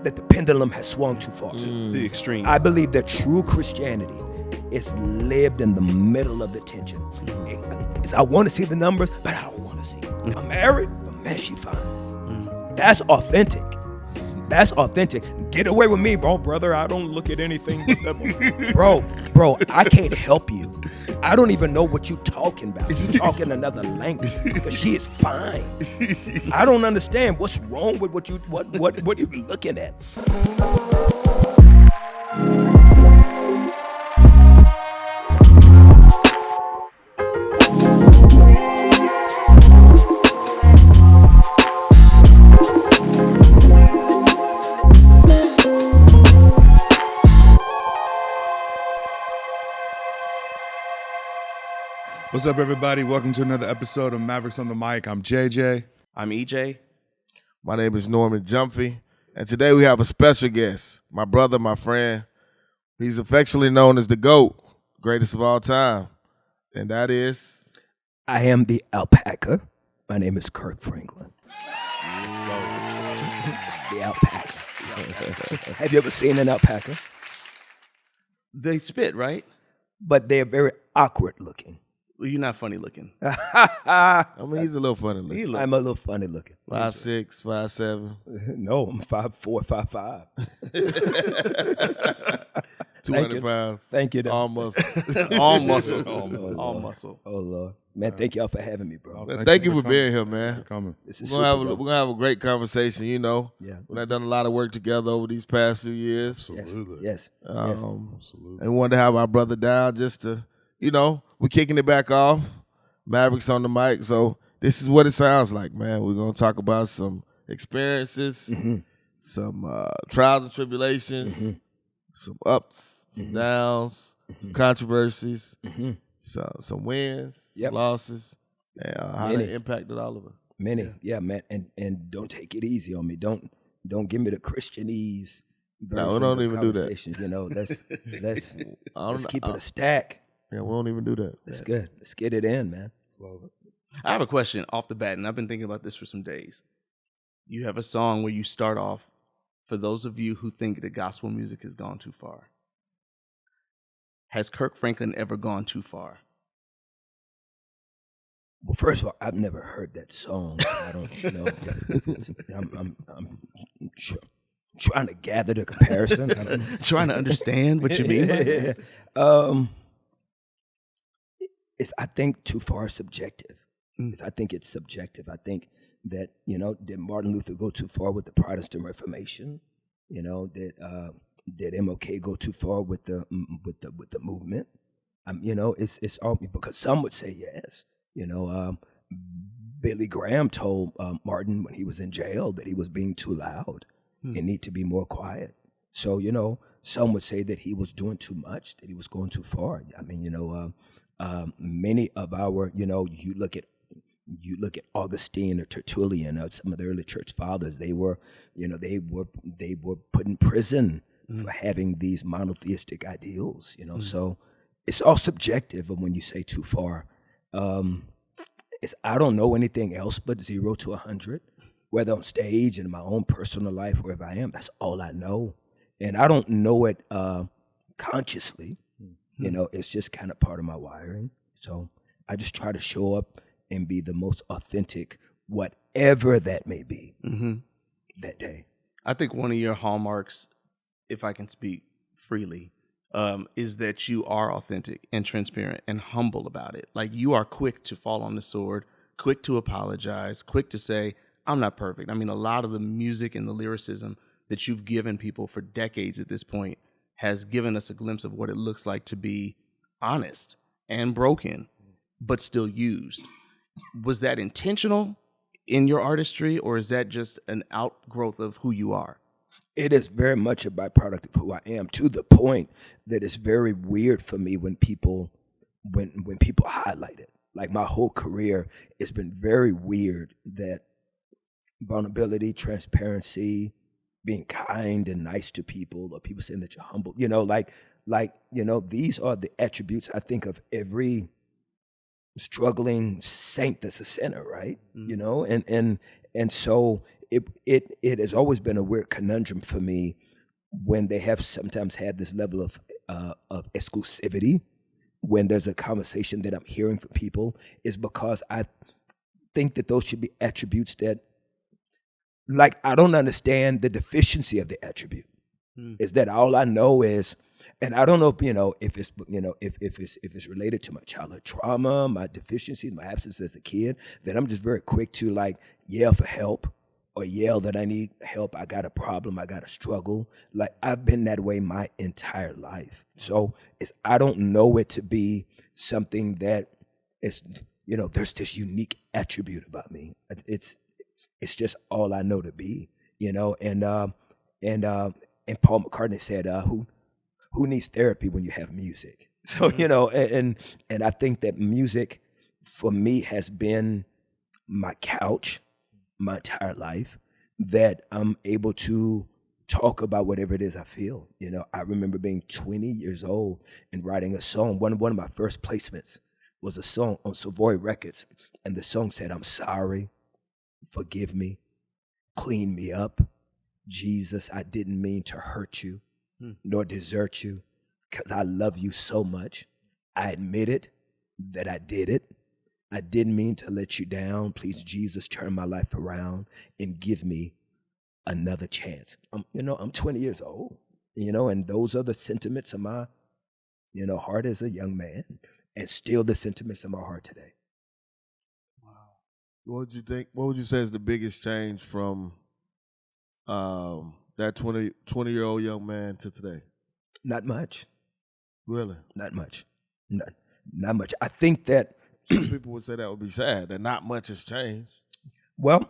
that the pendulum has swung too far. To the extreme. I believe that true Christianity is lived in the middle of the tension. I want to see the numbers, but I don't want to see them. I'm married, but man, she fine. That's authentic. That's authentic. Get away with me, brother. I don't look at anything but the bro, I can't help you. I don't even know what you're talking about. You're talking another language because she is fine. I don't understand what's wrong with what are you looking at. What's up, everybody? Welcome to another episode of Mavericks on the Mic. I'm JJ. I'm EJ. My name is Norman Jumphy, and today we have a special guest, my brother, my friend. He's affectionately known as the GOAT, greatest of all time, and that is... I am the alpaca. My name is Kirk Franklin. The alpaca. Have you ever seen an alpaca? They spit, right? But they're very awkward looking. Well, you're not funny looking. I mean, he's a little funny looking. I'm a little funny looking. 5'6", 5'7". No, I'm 5'4", 5'5". 200 pounds. Thank you. All muscle. All muscle. All muscle. Oh, Lord. Man, thank y'all for having me, bro. Man, thank you for being here, man. This is We're gonna have a great conversation, you know. Yeah. We've done a lot of work together over these past few years. Absolutely. Yes. Absolutely. And we wanted to have our brother down just to, you know, we're kicking it back off. Mavericks on the mic. So this is what it sounds like, man. We're going to talk about some experiences, some trials and tribulations, some ups, some downs, some controversies, some wins, some losses, and how they impacted all of us. Many. Yeah, man. And don't take it easy on me. Don't give me the Christianese No, we don't even do that. You know, let's keep it a stack. Yeah, we don't even do that. That's good. Let's get it in, man. Love it. I have a question off the bat, and I've been thinking about this for some days. You have a song where you start off, for those of you who think that gospel music has gone too far. Has Kirk Franklin ever gone too far? Well, first of all, I've never heard that song. I don't know. I'm trying to gather the comparison. Trying to understand what you mean by that? I think too far subjective. I think it's subjective. I think that, you know, did Martin Luther go too far with the Protestant Reformation? You know, did MLK go too far with the movement? You know, it's all because some would say yes. You know, Billy Graham told Martin when he was in jail that he was being too loud and need to be more quiet. So, you know, some would say that he was doing too much, that he was going too far. I mean, you know, many of our, you know, you look at Augustine or Tertullian or some of the early church fathers, they were put in prison for having these monotheistic ideals, you know. So it's all subjective of when you say too far. I don't know anything else but 0 to 100, whether on stage, in my own personal life, wherever I am. That's all I know. And I don't know it consciously. You know, it's just kind of part of my wiring. So I just try to show up and be the most authentic, whatever that may be, that day. I think one of your hallmarks, if I can speak freely, is that you are authentic and transparent and humble about it. Like, you are quick to fall on the sword, quick to apologize, quick to say, I'm not perfect. I mean, a lot of the music and the lyricism that you've given people for decades at this point has given us a glimpse of what it looks like to be honest and broken, but still used. Was that intentional in your artistry, or is that just an outgrowth of who you are? It is very much a byproduct of who I am, to the point that it's very weird for me when people highlight it. Like, my whole career, it's been very weird that vulnerability, transparency, being kind and nice to people, or people saying that you're humble, you know, like, you know, these are the attributes I think of every struggling saint that's a sinner, right? You know, and so it has always been a weird conundrum for me when they have sometimes had this level of exclusivity when there's a conversation that I'm hearing from people, is because I think that those should be attributes that, like, I don't understand the deficiency of the attribute. Is that all I know is, and I don't know if it's related to my childhood trauma, my deficiencies, my absence as a kid, that I'm just very quick to like yell for help or yell that I need help, I got a problem, I got a struggle. Like, I've been that way my entire life. So I don't know it to be something that is, there's this unique attribute about me. It's just all I know to be, and Paul McCartney said, who needs therapy when you have music? So, and I think that music for me has been my couch my entire life, that I'm able to talk about whatever it is I feel. I remember being 20 years old and writing a song. One of my first placements was a song on Savoy Records, and the song said, "I'm sorry, forgive me, clean me up. Jesus, I didn't mean to hurt you, nor desert you, because I love you so much. I admit it, that I did it. I didn't mean to let you down. Please, Jesus, turn my life around and give me another chance." I'm 20 years old, and those are the sentiments of my, heart as a young man, and still the sentiments of my heart today. Wow. What would you think? What would you say is the biggest change from that 20-year-old young man to today? Not much. Really? Not much. Not much. I think that some people would say that would be sad, that not much has changed. Well,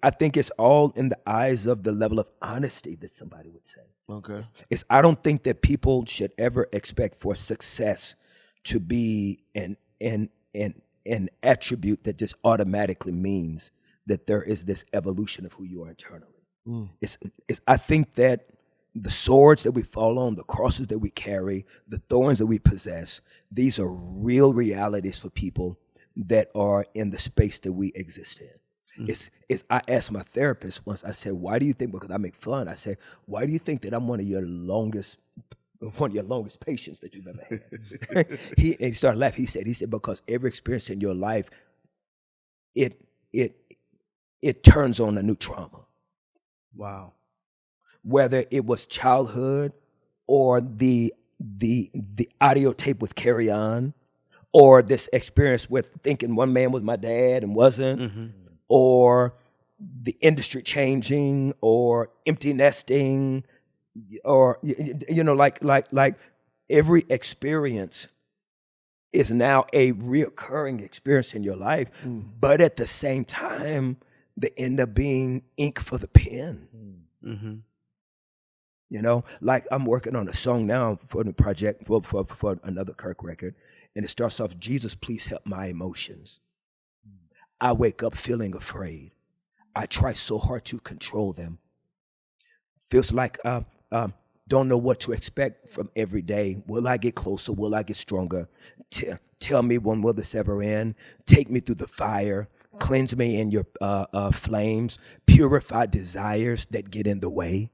I think it's all in the eyes of the level of honesty that somebody would say. Okay. I don't think that people should ever expect for success to be an attribute that just automatically means that there is this evolution of who you are internally. I think that the swords that we fall on, the crosses that we carry, the thorns that we possess, these are real realities for people that are in the space that we exist in. I asked my therapist once, I said, why do you think, because I make fun, I said, why do you think that I'm one of your longest patients that you've ever had? He started laughing. He said, because every experience in your life, it turns on a new trauma. Wow. Whether it was childhood or the audio tape with Carry On, or this experience with thinking one man was my dad and wasn't, or the industry changing, or empty nesting, or like every experience is now a reoccurring experience in your life, but at the same time, they end up being ink for the pen. Like I'm working on a song now for the project for another Kirk record, and it starts off, "Jesus, please help my emotions. I wake up feeling afraid. I try so hard to control them. Feels like don't know what to expect from every day. Will I get closer? Will I get stronger? Tell me, when will this ever end? Take me through the fire. Cleanse me in your flames. Purify desires that get in the way.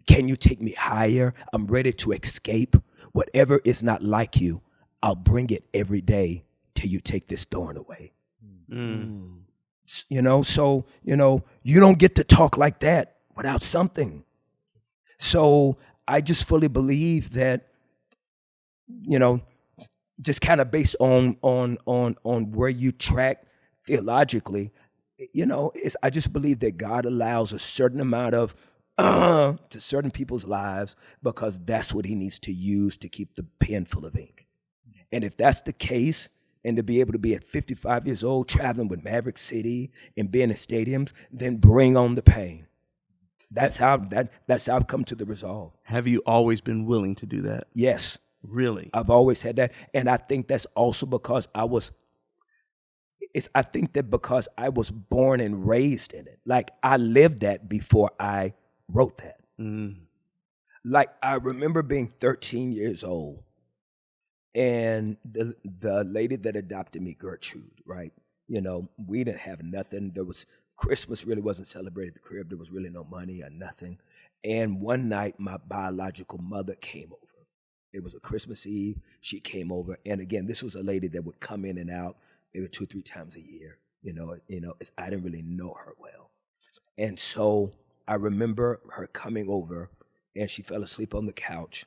Can you take me higher? I'm ready to escape. Whatever is not like you, I'll bring it every day till you take this thorn away." So you don't get to talk like that without something. So I just fully believe that, just kind of based on where you track theologically, I just believe that God allows a certain amount of to certain people's lives because that's what he needs to use to keep the pen full of ink. And if that's the case, and to be able to be at 55 years old, traveling with Maverick City and being in stadiums, then bring on the pain. That's how I've come to the resolve. Have you always been willing to do that? Yes. Really? I've always had that. And I think that's also because I was born and raised in it. Like, I lived that before I wrote that. Like, I remember being 13 years old, and the lady that adopted me, Gertrude, right? We didn't have nothing. There was Christmas really wasn't celebrated at the crib. There was really no money or nothing. And one night, my biological mother came over. It was a Christmas Eve. She came over. And again, this was a lady that would come in and out maybe 2-3 times a year. I didn't really know her well. And so I remember her coming over, and she fell asleep on the couch.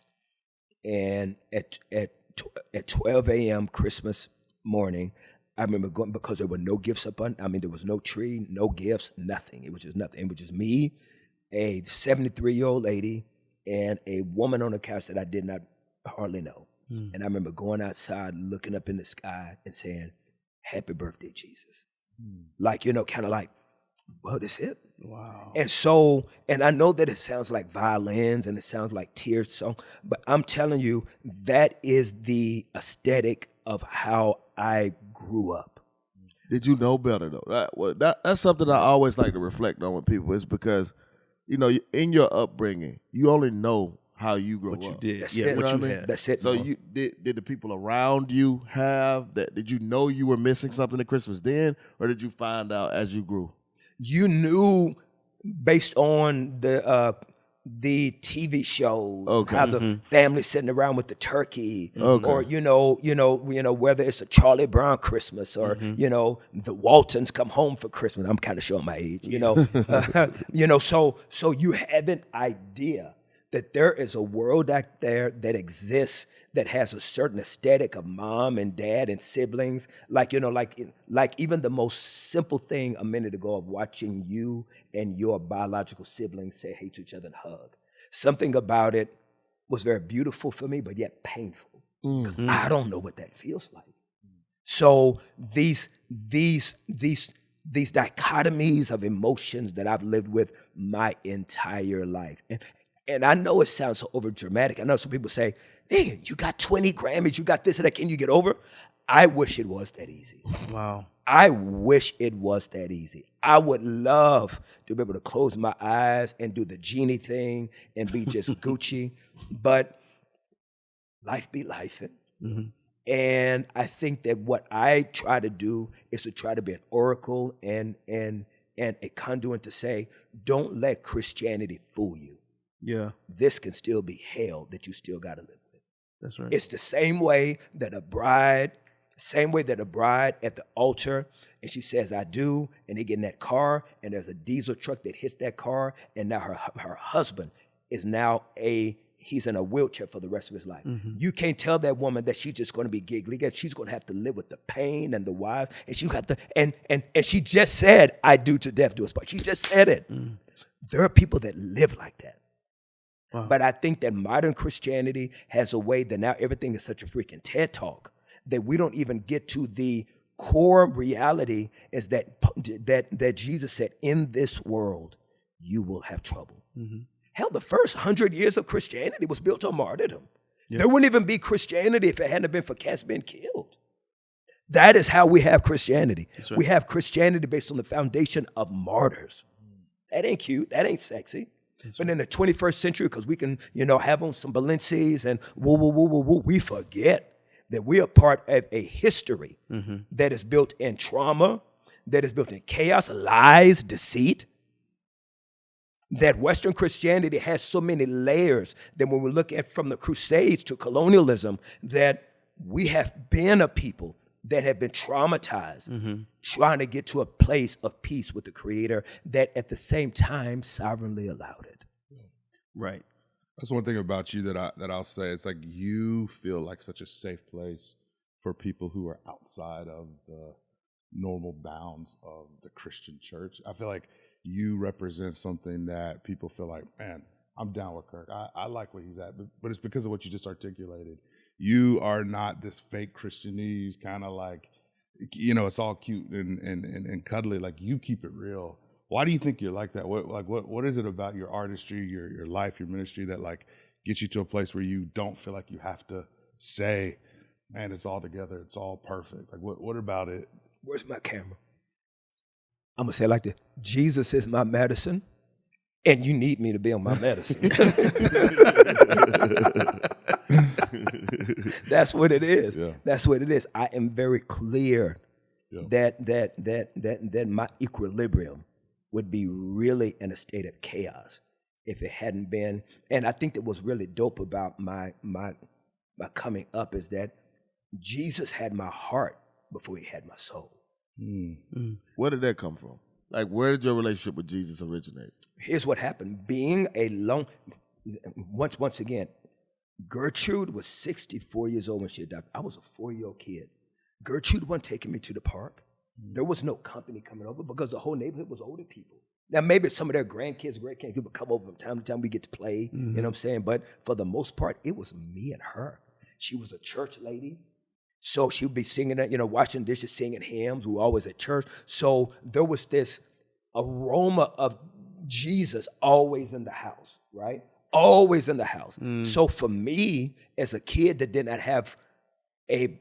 And at 12 a.m. Christmas morning, I remember going, because there were no gifts there was no tree, no gifts, nothing. It was just nothing. It was just me, a 73-year-old lady, and a woman on the couch that I did not hardly know. And I remember going outside, looking up in the sky and saying, "Happy birthday, Jesus." Like, kind of like, well, that's it. Wow. And I know that it sounds like violins and it sounds like tears song, but I'm telling you, that is the aesthetic of how I grew up. Did you know better though? That's something I always like to reflect on with people. Is because, in your upbringing, you only know how you grew up. What you did. That's yeah, it. what you I had. That's it. So Mom. you did the people around you have that? Did you know you were missing something at Christmas then, or did you find out as you grew? You knew based on the TV shows, how the family sitting around with the turkey, or whether it's a Charlie Brown Christmas or the Waltons come home for Christmas. I'm kind of showing my age, So you have an idea that there is a world out there that exists that has a certain aesthetic of mom and dad and siblings, like even the most simple thing a minute ago of watching you and your biological siblings say hey to each other and hug. Something about it was very beautiful for me, but yet painful, because I don't know what that feels like. So these dichotomies of emotions that I've lived with my entire life, and I know it sounds so over dramatic. I know some people say, "Man, you got 20 Grammys, you got this and that. Can you get over?" I wish it was that easy. Wow. I wish it was that easy. I would love to be able to close my eyes and do the genie thing and be just Gucci, but life be lifing. And I think that what I try to do is to try to be an oracle and a conduit to say, don't let Christianity fool you. Yeah. This can still be hell that you still got to live with. That's right. It's the same way that a bride at the altar, and she says, "I do," and they get in that car, and there's a diesel truck that hits that car, and now her husband is now he's in a wheelchair for the rest of his life. You can't tell that woman that she's just going to be giggly. She's going to have to live with the pain and the wives, and she got and she just said, "I do to death do us part." She just said it. There are people that live like that. Wow. But I think that modern Christianity has a way that now everything is such a freaking TED Talk that we don't even get to the core reality is that Jesus said, "In this world, you will have trouble." Hell, the first 100 years of Christianity was built on martyrdom. Yeah. There wouldn't even be Christianity if it hadn't been for cats being killed. That is how we have Christianity. Right. We have Christianity based on the foundation of martyrs. That ain't cute. That ain't sexy. But in the 21st century, because we can, have on some Balenci's and we forget that we are part of a history that is built in trauma, that is built in chaos, lies, deceit. That Western Christianity has so many layers that when we look at from the Crusades to colonialism, that we have been a people that have been traumatized, trying to get to a place of peace with the Creator that at the same time sovereignly allowed it. Right. That's one thing about you that I'll say. It's like you feel like such a safe place for people who are outside of the normal bounds of the Christian church. I feel like you represent something that people feel like, man, I'm down with Kirk. I like where he's at, but it's because of what you just articulated. You are not this fake Christianese kind of like, it's all cute and cuddly. Like, you keep it real. Why do you think you're like that? What is it about your artistry, your life, your ministry that like gets you to a place where you don't feel like you have to say, man, it's all together, it's all perfect? Like, what about it? Where's my camera? I'm gonna say it like this: Jesus is my medicine, and you need me to be on my medicine. That's what it is. Yeah. That's what it is. I am very clear that my equilibrium would be really in a state of chaos if it hadn't been. And I think that was really dope about my coming up is that Jesus had my heart before he had my soul. Where did that come from? Like, where did your relationship with Jesus originate? Here's what happened. Being alone, once again, Gertrude was 64 years old when she adopted. I was a 4-year-old kid. Gertrude wasn't taking me to the park. There was no company coming over because the whole neighborhood was older people. Now, maybe some of their grandkids would come over from time to time. We get to play, you know what I'm saying? But for the most part, it was me and her. She was a church lady. So she would be singing, washing dishes, singing hymns. We were always at church. So there was this aroma of Jesus always in the house, right? Always in the house. So for me, as a kid that did not have a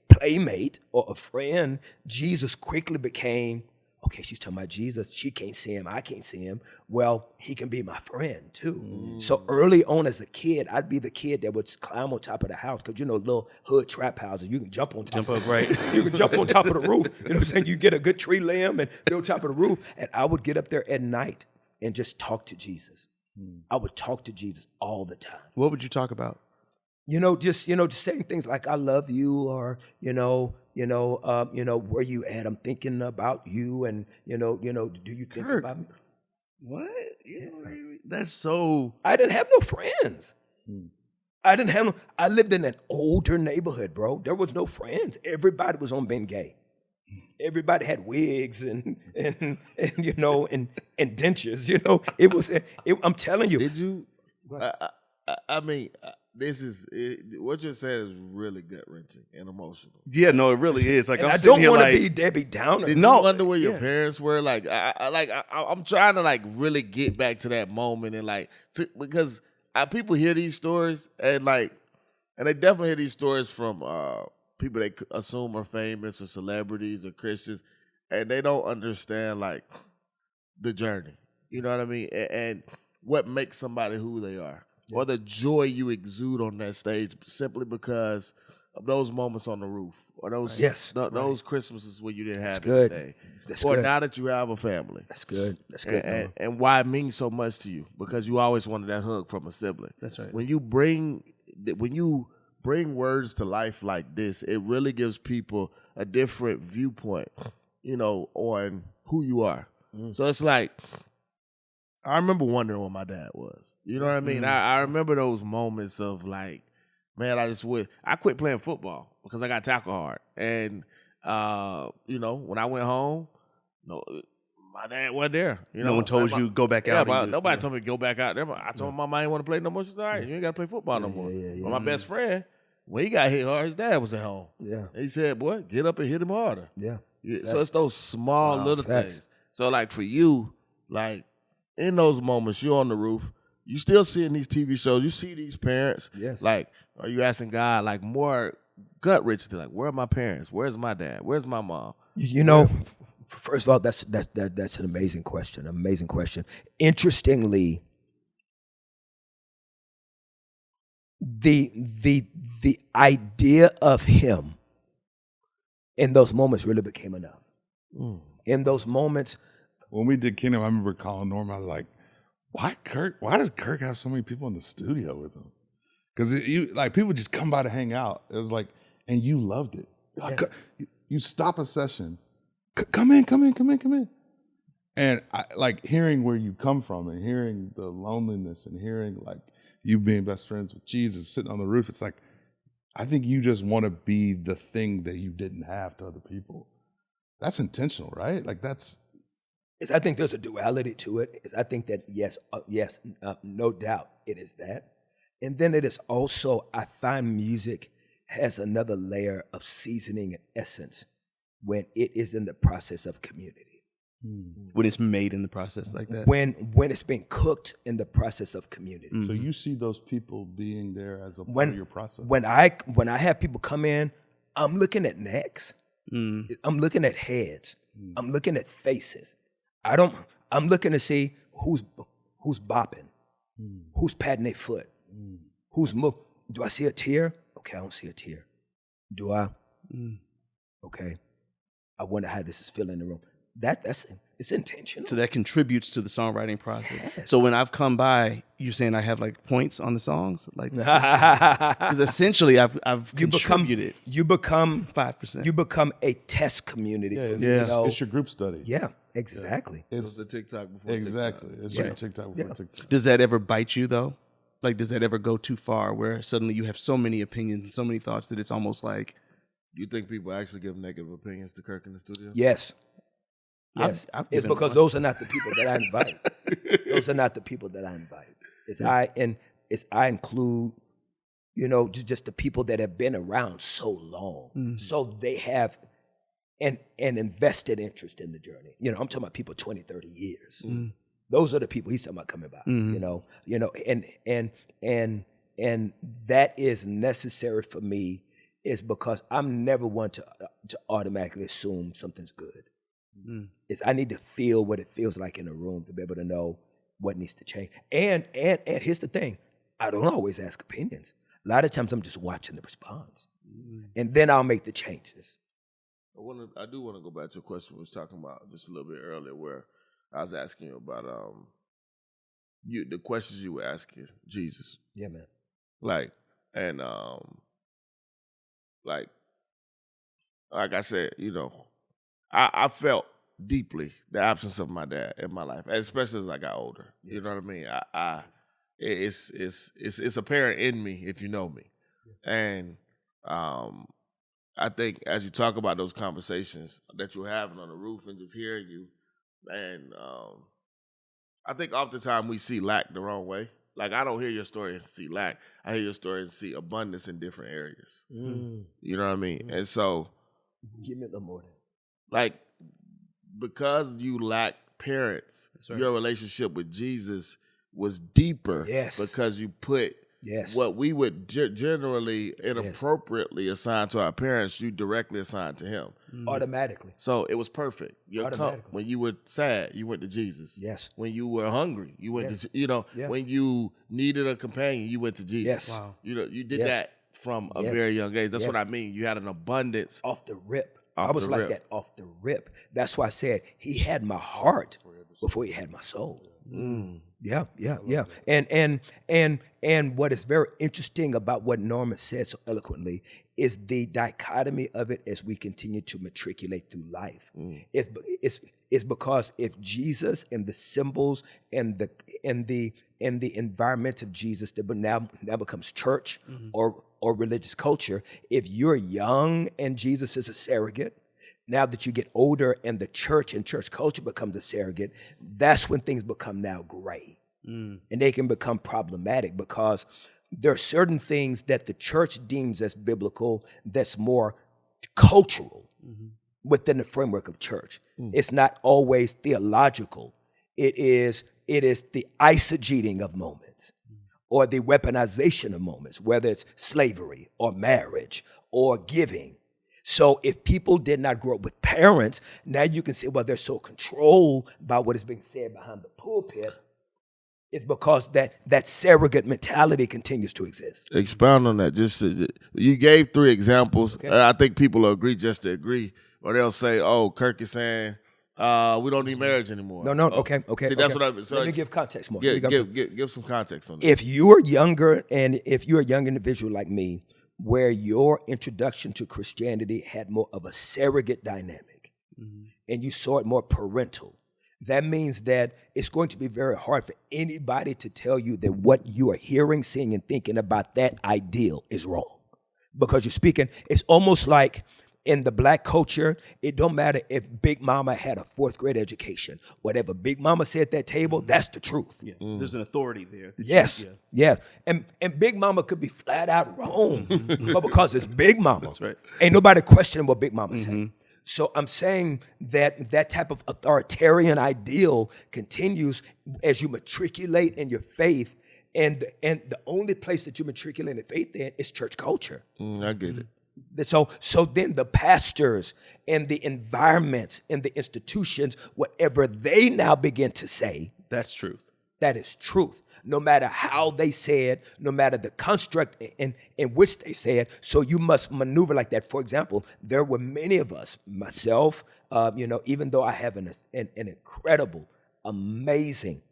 playmate or a friend, Jesus quickly became, okay, she's talking about Jesus. She can't see him. I can't see him. Well, he can be my friend too. So early on as a kid, I'd be the kid that would climb on top of the house because, little hood trap houses, you can jump on top. Right. You can jump on top of the roof. You know what I'm saying? You get a good tree limb and be on top of the roof. And I would get up there at night and just talk to Jesus. I would talk to Jesus all the time. What would you talk about? Just saying things like "I love you" or where you at? I'm thinking about you, and do you think Kirk, about me? What? That's so. I didn't have no friends. I lived in an older neighborhood, bro. There was no friends. Everybody was on being gay. Everybody had wigs and dentures. It was. I'm telling you. Did you? I mean, what you're saying is really gut wrenching and emotional. Yeah, no, it really is. Like, I don't want to be Debbie Downer. Did you wonder where your parents were? Like, I'm trying to really get back to that moment and because people hear these stories and they definitely hear these stories from people they assume are famous or celebrities or Christians, and they don't understand the journey. You know what I mean? And what makes somebody who they are. Yeah. Or the joy you exude on that stage simply because of those moments on the roof or those those Christmases where you didn't have anything. Or now that you have a family. That's good. That's good. And why it means so much to you because you always wanted that hug from a sibling. That's right. When you bring words to life like this, it really gives people a different viewpoint, on who you are. So it's I remember wondering what my dad was. You know what I mean? I remember those moments of man, I quit playing football because I got tackled hard. And, when I went home, my dad wasn't there. No one told you go back out. Nobody told me to go back out there. I told my mom I didn't want to play no more. She said, all right, you ain't got to play football no more. But my best friend, when he got hit hard, his dad was at home. Yeah. And he said, boy, get up and hit him harder. Yeah. So it's those small little things. So for you, in those moments, you're on the roof, you still seeing these TV shows, you see these parents. Yes. Are you asking God more gut wrenching? Where are my parents? Where's my dad? Where's my mom? First of all, that's an amazing question. Amazing question. Interestingly, the idea of him in those moments really became enough. In those moments. When we did Kingdom, I remember calling Norm. I was like, why does Kirk have so many people in the studio with him? Because people just come by to hang out. It was and you loved it. Yes. You stop a session. Come in. And I hearing where you come from and hearing the loneliness and hearing you being best friends with Jesus, sitting on the roof. It's I think you just want to be the thing that you didn't have to other people. That's intentional, right? I think there's a duality to it. I think that no doubt it is that. And then it is also, I find music has another layer of seasoning and essence when it is in the process of community. When it's made in the process like that. When it's being cooked in the process of community. Mm-hmm. So you see those people being there as a part of your process. When I have people come in, I'm looking at necks. I'm looking at heads. I'm looking at faces. I'm looking to see who's bopping, who's patting their foot, who's moving. Do I see a tear? Okay, I don't see a tear. Do I? Okay. I wonder how this is feeling in the room. It's It's intentional. So that contributes to the songwriting process. So when I've come by, you're saying I have like points on the songs, like because essentially I've contributed. You become 5%. You become a test community. Yeah, for, it's, it's your group study. Yeah, exactly. It's the TikTok before exactly. TikTok. It's your TikTok before TikTok. Does that ever bite you though? Like, does that ever go too far where suddenly you have so many opinions, so many thoughts that it's almost like? You think people actually give negative opinions to Kirk in the studio? Yes. Yes, I've it's given because one. those are not the people that I invite. Those are not the people that I invite. I include, just the people that have been around so long, so they have an invested interest in the journey. I'm talking about people 20, 30 years. Those are the people he's talking about coming by. And that is necessary for me, is because I'm never one to automatically assume something's good. I need to feel what it feels like in a room to be able to know what needs to change. And here's the thing, I don't always ask opinions. A lot of times I'm just watching the response, and then I'll make the changes. I do want to go back to a question we was talking about just a little bit earlier, where I was asking you about the questions you were asking Jesus. Yeah, man. Like I said, I felt deeply the absence of my dad in my life, especially as I got older. Yes. You know what I mean? It's apparent in me if you know me, and I think as you talk about those conversations that you're having on the roof and just hearing you, and I think oftentimes we see lack the wrong way. Like, I don't hear your story and see lack. I hear your story and see abundance in different areas. You know what I mean? And so, give me a little more of that. Like, because you lack parents, right. Your relationship with Jesus was deeper. Yes. Because you put what we would generally inappropriately assign to our parents, you directly assigned to him. Automatically. So it was perfect. When you were sad, you went to Jesus. Yes. When you were hungry, you went to, when you needed a companion, you went to Jesus. Yes. Wow. You did that from a very young age. That's what I mean. You had an abundance. Off the rip. I was like that off the rip. That's why I said he had my heart before he had my soul. Yeah. And what is very interesting about what Norman said so eloquently is the dichotomy of it as we continue to matriculate through life. It's because if Jesus and the symbols and the environment of Jesus that now becomes church or religious culture, if you're young and Jesus is a surrogate, now that you get older and the church and church culture becomes a surrogate, that's when things become now gray. And they can become problematic because there are certain things that the church deems as biblical that's more cultural within the framework of church. It's not always theological. It is the eisegeting of moments or the weaponization of moments, whether it's slavery or marriage or giving. So if people did not grow up with parents, now you can say, well, they're so controlled by what is being said behind the pulpit. It's because that surrogate mentality continues to exist. Expound on that. Just you gave 3 examples. Okay. I think people will agree just to agree, or they'll say, "Oh, Kirk is saying we don't need marriage anymore." No. Okay. See, that's what I. So let me give context more. Give some context on that. If you're younger and if you're a young individual like me, where your introduction to Christianity had more of a surrogate dynamic, and you saw it more parental. That means that it's going to be very hard for anybody to tell you that what you are hearing, seeing, and thinking about that ideal is wrong. Because you're speaking, it's almost like in the black culture, it don't matter if Big Mama had a 4th grade education. Whatever Big Mama said at that table, that's the truth. Yeah. There's an authority there. Yes. Yeah. And Big Mama could be flat out wrong, but because it's Big Mama, that's right. Ain't nobody questioning what Big Mama said. So I'm saying that type of authoritarian ideal continues as you matriculate in your faith, and the only place that you matriculate in faith in is church culture. I get it. So then the pastors and the environments and the institutions, whatever they now begin to say, that's truth. That is truth. No matter how they say it, no matter the construct in which they say it, so you must maneuver like that. For example, there were many of us, myself, even though I have an incredible, amazing,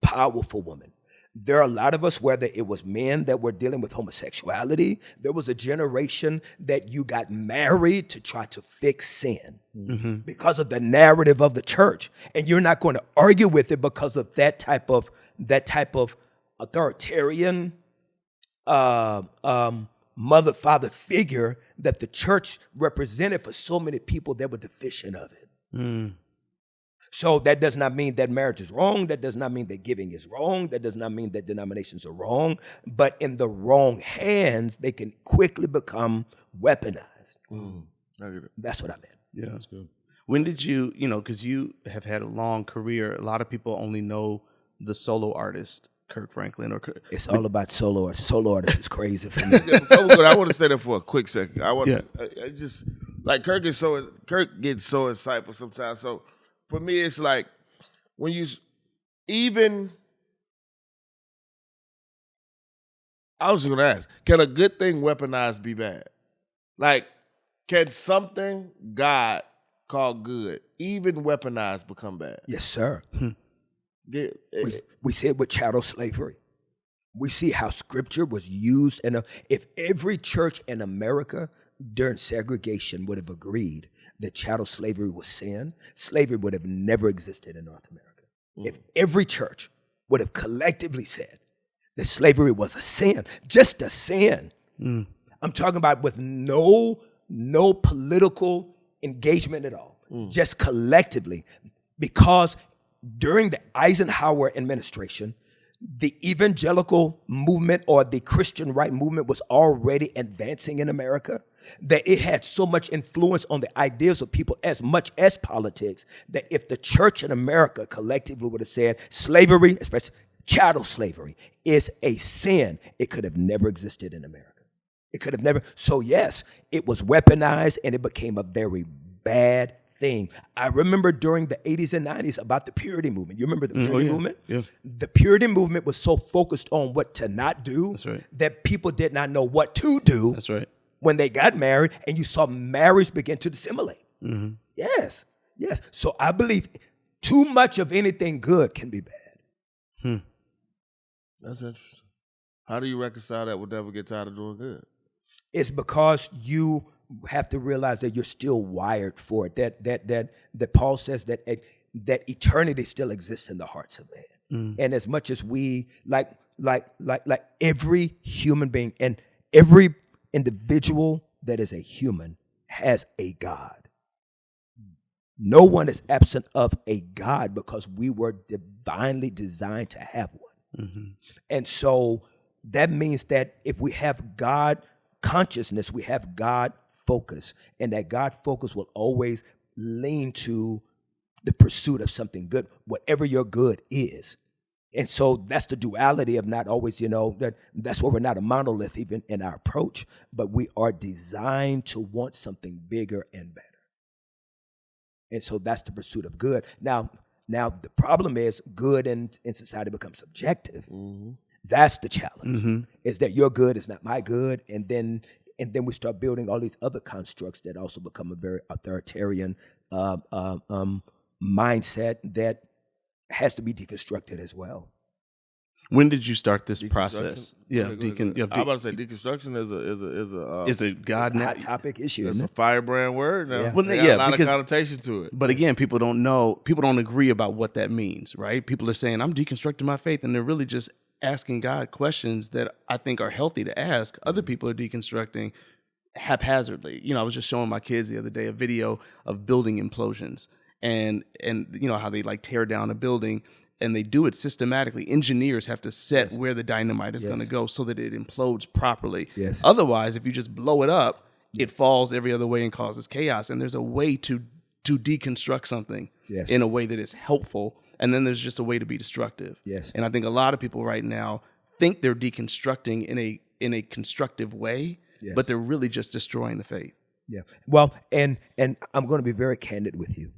powerful woman, there are a lot of us, whether it was men that were dealing with homosexuality, there was a generation that you got married to try to fix sin because of the narrative of the church. And you're not going to argue with it because of that type of authoritarian mother, father figure that the church represented for so many people that were deficient of it. So that does not mean that marriage is wrong. That does not mean that giving is wrong. That does not mean that denominations are wrong. But in the wrong hands, they can quickly become weaponized. That's what I meant. Yeah, That's good. When did you, because you have had a long career, a lot of people only know the solo artist, Kirk Franklin. It's all about solo artists. Solo artists is crazy for me. Before we go, I want to stay there for a quick second. I just, like, Kirk gets so insightful sometimes. So for me, it's like, when you, I was just going to ask, can a good thing weaponized be bad? Like, can something God called good, even weaponized, become bad? Yes, sir. We see it with chattel slavery. We see how scripture was used. And if every church in America during segregation would have agreed that chattel slavery was sin, slavery would have never existed in North America. If every church would have collectively said that slavery was a sin, just a sin. I'm talking about with no political engagement at all, just collectively, because during the Eisenhower administration, the evangelical movement or the Christian right movement was already advancing in America, that it had so much influence on the ideas of people as much as politics, that if the church in America collectively would have said slavery, especially chattel slavery, is a sin, it could have never existed in America. It could have never. So yes, it was weaponized and it became a very bad thing. I remember during the 80s and 90s about the Purity movement. You remember the Purity movement? Yeah. The Purity movement was so focused on what to not do that people did not know what to do. That's right. When they got married, and you saw marriage begin to dissimulate. Yes. So I believe too much of anything good can be bad. That's interesting. How do you reconcile that with never get tired of doing good? It's because you have to realize that you're still wired for it. That Paul says that eternity still exists in the hearts of man. And as much as we like every human being and every individual that is a human has a God. No one is absent of a God because we were divinely designed to have one. And so that means that if we have God consciousness, we have God focus, and that God focus will always lean to the pursuit of something good, whatever your good is. And so that's the duality of not always, that's why we're not a monolith even in our approach, but we are designed to want something bigger and better. And so that's the pursuit of good. Now the problem is good in society becomes subjective. That's the challenge, is that your good is not my good. And then we start building all these other constructs that also become a very authoritarian mindset that has to be deconstructed as well. When did you start this process? I'm about to say deconstruction is a God hot topic issue. It's a firebrand word now. Yeah. Well, They got a lot of connotation to it. But again, people don't agree about what that means, right? People are saying, I'm deconstructing my faith, and they're really just asking God questions that I think are healthy to ask. Other people are deconstructing haphazardly. I was just showing my kids the other day a video of building implosions, and how they like tear down a building, and they do it systematically. Engineers have to set where the dynamite is going to go so that it implodes properly. Yes. Otherwise, if you just blow it up, it falls every other way and causes chaos. And there's a way to deconstruct something in a way that is helpful. And then there's just a way to be destructive. Yes. And I think a lot of people right now think they're deconstructing in a constructive way, but they're really just destroying the faith. Yeah. Well, and I'm going to be very candid with you.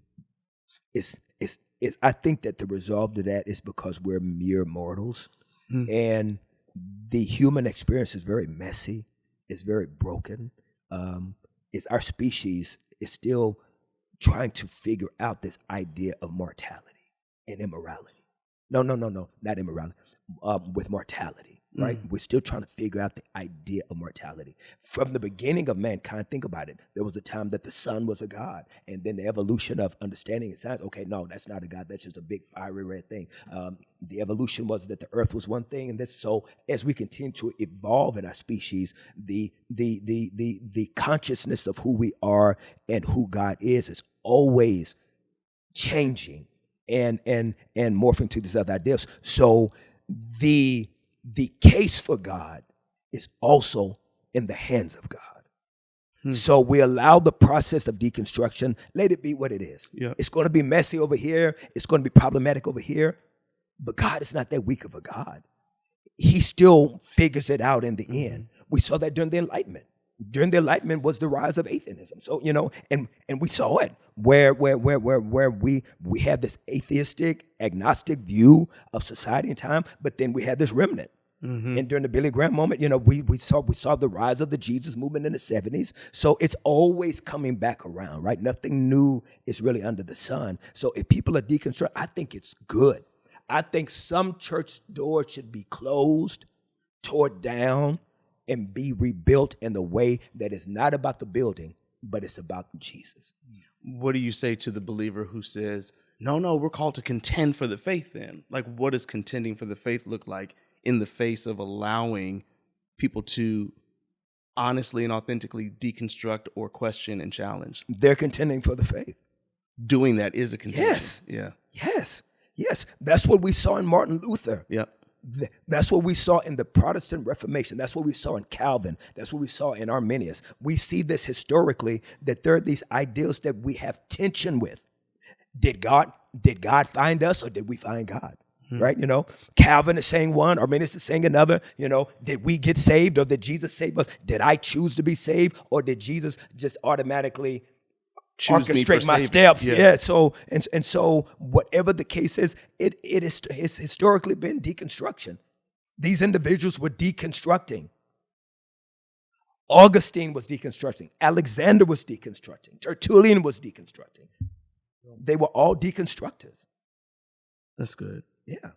I think that the resolve to that is because we're mere mortals, and the human experience is very messy. It's very broken. It's our species is still trying to figure out this idea of mortality and immorality. No, not immorality. With mortality, right? We're still trying to figure out the idea of mortality. From the beginning of mankind, think about it. There was a time that the sun was a god, and then the evolution of understanding and science. Okay, no, that's not a god. That's just a big fiery red thing. The evolution was that the earth was one thing, and this. So as we continue to evolve in our species, the consciousness of who we are and who God is always changing and morphing to these other ideas. So the case for God is also in the hands of God. So we allow the process of deconstruction, let it be what it is. Yeah. It's going to be messy over here. It's going to be problematic over here. But God is not that weak of a God. He still figures it out in the end. We saw that during the Enlightenment. During the Enlightenment was the rise of atheism. So, and we saw it where we have this atheistic, agnostic view of society and time, but then we had this remnant. And during the Billy Graham moment, we saw the rise of the Jesus movement in the 70s. So it's always coming back around, right? Nothing new is really under the sun. So if people are deconstructing, I think it's good. I think some church doors should be closed, torn down, and be rebuilt in the way that is not about the building, but it's about Jesus. What do you say to the believer who says, no, we're called to contend for the faith then? Like, what does contending for the faith look like in the face of allowing people to honestly and authentically deconstruct or question and challenge? They're contending for the faith. Doing that is a contention. Yes. Yeah. Yes. That's what we saw in Martin Luther. Yeah. That's what we saw in the Protestant Reformation. That's what we saw in Calvin. That's what we saw in Arminius. We see this historically, that there are these ideals that we have tension with. Did God find us, or did we find God? Right? Calvin is saying one, Arminius is saying another. Did we get saved, or did Jesus save us? Did I choose to be saved, or did Jesus just automatically orchestrate my steps? Yeah. So and so whatever the case is, it's historically been deconstruction. These individuals were deconstructing. Augustine was deconstructing. Alexander was deconstructing. Tertullian was deconstructing. They were all deconstructors. That's good. Yeah.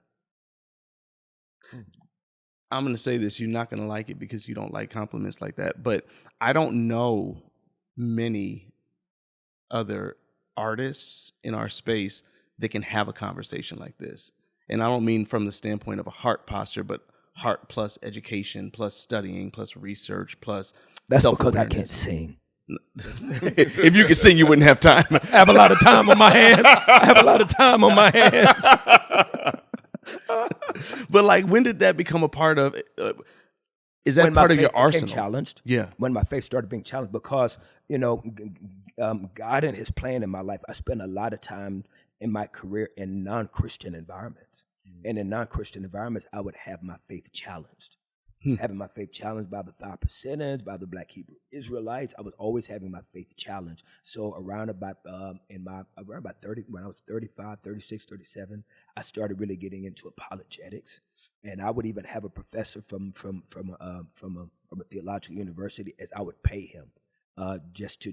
I'm going to say this. You're not going to like it because you don't like compliments like that. But I don't know many other artists in our space that can have a conversation like this. And I don't mean from the standpoint of a heart posture, but heart plus education, plus studying, plus research, plus That's because I can't sing. If you could sing, you wouldn't have time. I have a lot of time on my hands. But like, when did that become a part of? Is that part of your arsenal? Challenged. Yeah. When my faith started being challenged, because God and His plan in my life. I spent a lot of time in my career in non-Christian environments, and in non-Christian environments, I would have my faith challenged. Having my faith challenged by the 5%ers, by the Black Hebrew Israelites. I was always having my faith challenged. So around about 30, when I was 35, 36, 37, I started really getting into apologetics. And I would even have a professor from a theological university, as I would pay him just to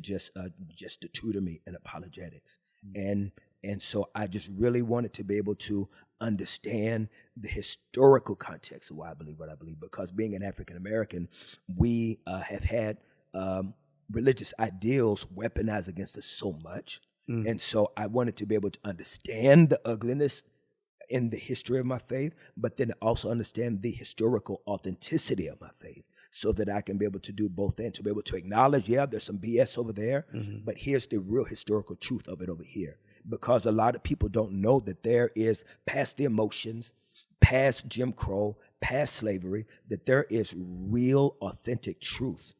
tutor me in apologetics. And so I just really wanted to be able to understand the historical context of why I believe what I believe, because being an African American, we have had religious ideals weaponized against us so much. And so I wanted to be able to understand the ugliness in the history of my faith, but then also understand the historical authenticity of my faith, so that I can be able to do both ends, to be able to acknowledge, there's some BS over there, but here's the real historical truth of it over here. Because a lot of people don't know that there is, past the emotions, past Jim Crow, past slavery, that there is real, authentic truth.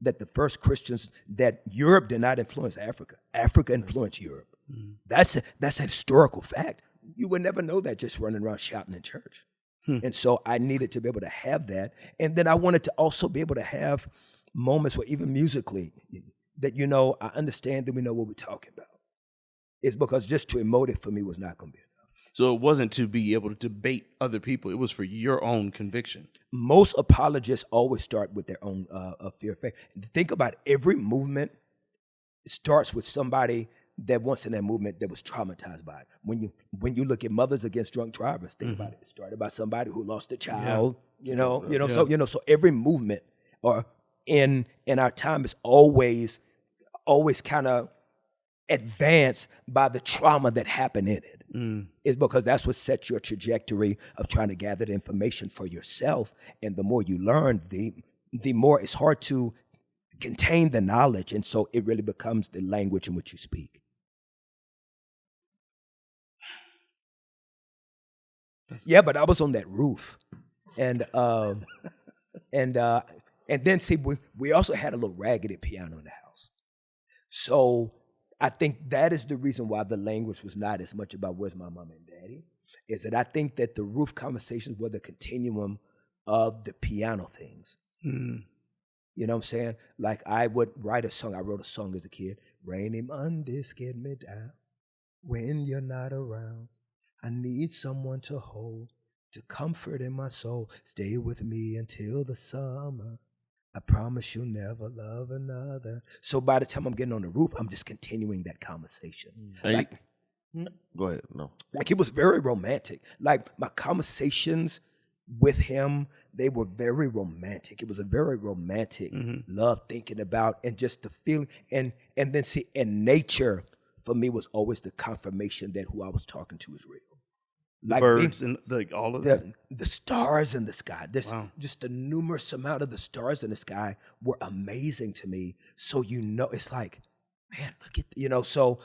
That the first Christians, that Europe did not influence Africa. Africa influenced Europe. That's a historical fact. You would never know that just running around shouting in church. And so I needed to be able to have that. And then I wanted to also be able to have moments where even musically, that, I understand that we know what we're talking about. It's because just to emote it for me was not going to be enough. So it wasn't to be able to debate other people. It was for your own conviction. Most apologists always start with their own fear of faith. Think about every movement starts with somebody that once in that movement that was traumatized by it. When you look at Mothers Against Drunk Drivers, think about it. It started by somebody who lost a child. So every movement or in our time is always kind of advanced by the trauma that happened in it. It's because that's what sets your trajectory of trying to gather the information for yourself. And the more you learn, the more it's hard to contain the knowledge. And so it really becomes the language in which you speak. Yeah, but I was on that roof. And then see, we also had a little raggedy piano in the house. So I think that is the reason why the language was not as much about where's my mom and daddy, is that I think that the roof conversations were the continuum of the piano things. You know what I'm saying? Like I would write a song. I wrote a song as a kid. Rainy Mondays get me down when you're not around. I need someone to hold, to comfort in my soul. Stay with me until the summer. I promise you'll never love another. So by the time I'm getting on the roof, I'm just continuing that conversation. Go ahead. No. Like it was very romantic. Like my conversations with him, they were very romantic. It was a very romantic love, thinking about and just the feeling. And then see, and nature for me was always the confirmation that who I was talking to is real. Like birds and like all of that. The stars in the sky. Just the numerous amount of the stars in the sky were amazing to me. So it's like, man, look at so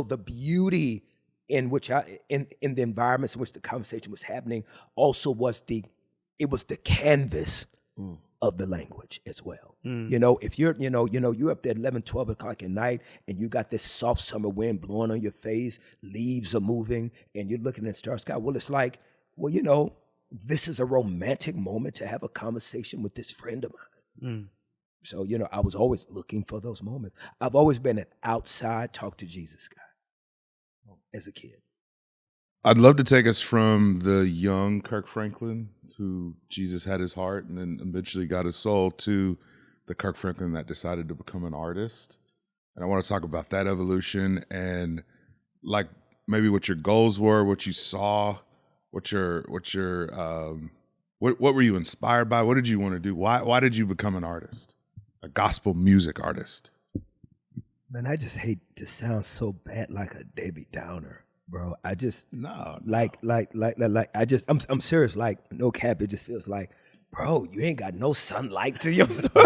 the beauty in which in the environments in which the conversation was happening also was the canvas of the language as well. If you're you're up there at 11, 12 o'clock at night and you got this soft summer wind blowing on your face, leaves are moving, and you're looking at the star sky. Well, it's like, this is a romantic moment to have a conversation with this friend of mine. So, I was always looking for those moments. I've always been an outside talk to Jesus guy as a kid. I'd love to take us from the young Kirk Franklin, who Jesus had his heart and then eventually got his soul, to the Kirk Franklin that decided to become an artist. And I want to talk about that evolution and like maybe what your goals were, what you saw, what were you inspired by? What did you want to do? Why did you become an artist, a gospel music artist? Man, I just hate to sound so bad like a Debbie Downer. Bro, I just I'm serious. Like no cap, it just feels like, bro, you ain't got no sunlight to your story.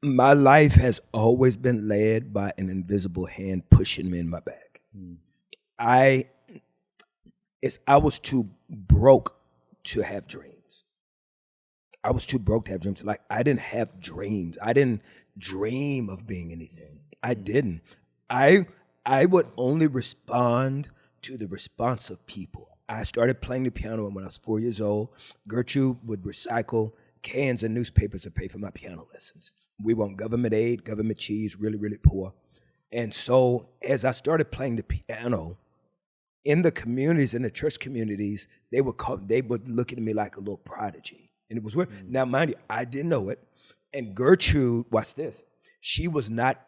My life has always been led by an invisible hand pushing me in my back. I was too broke to have dreams. I was too broke to have dreams. Like I didn't have dreams. I didn't dream of being anything. I didn't. I would only respond to the response of people. I started playing the piano when I was 4 years old. Gertrude would recycle cans and newspapers to pay for my piano lessons. We were on government aid, government cheese, really, really poor. And so as I started playing the piano, in the communities, in the church communities, they would look at me like a little prodigy. And it was weird. Now, mind you, I didn't know it. And Gertrude, watch this, she was not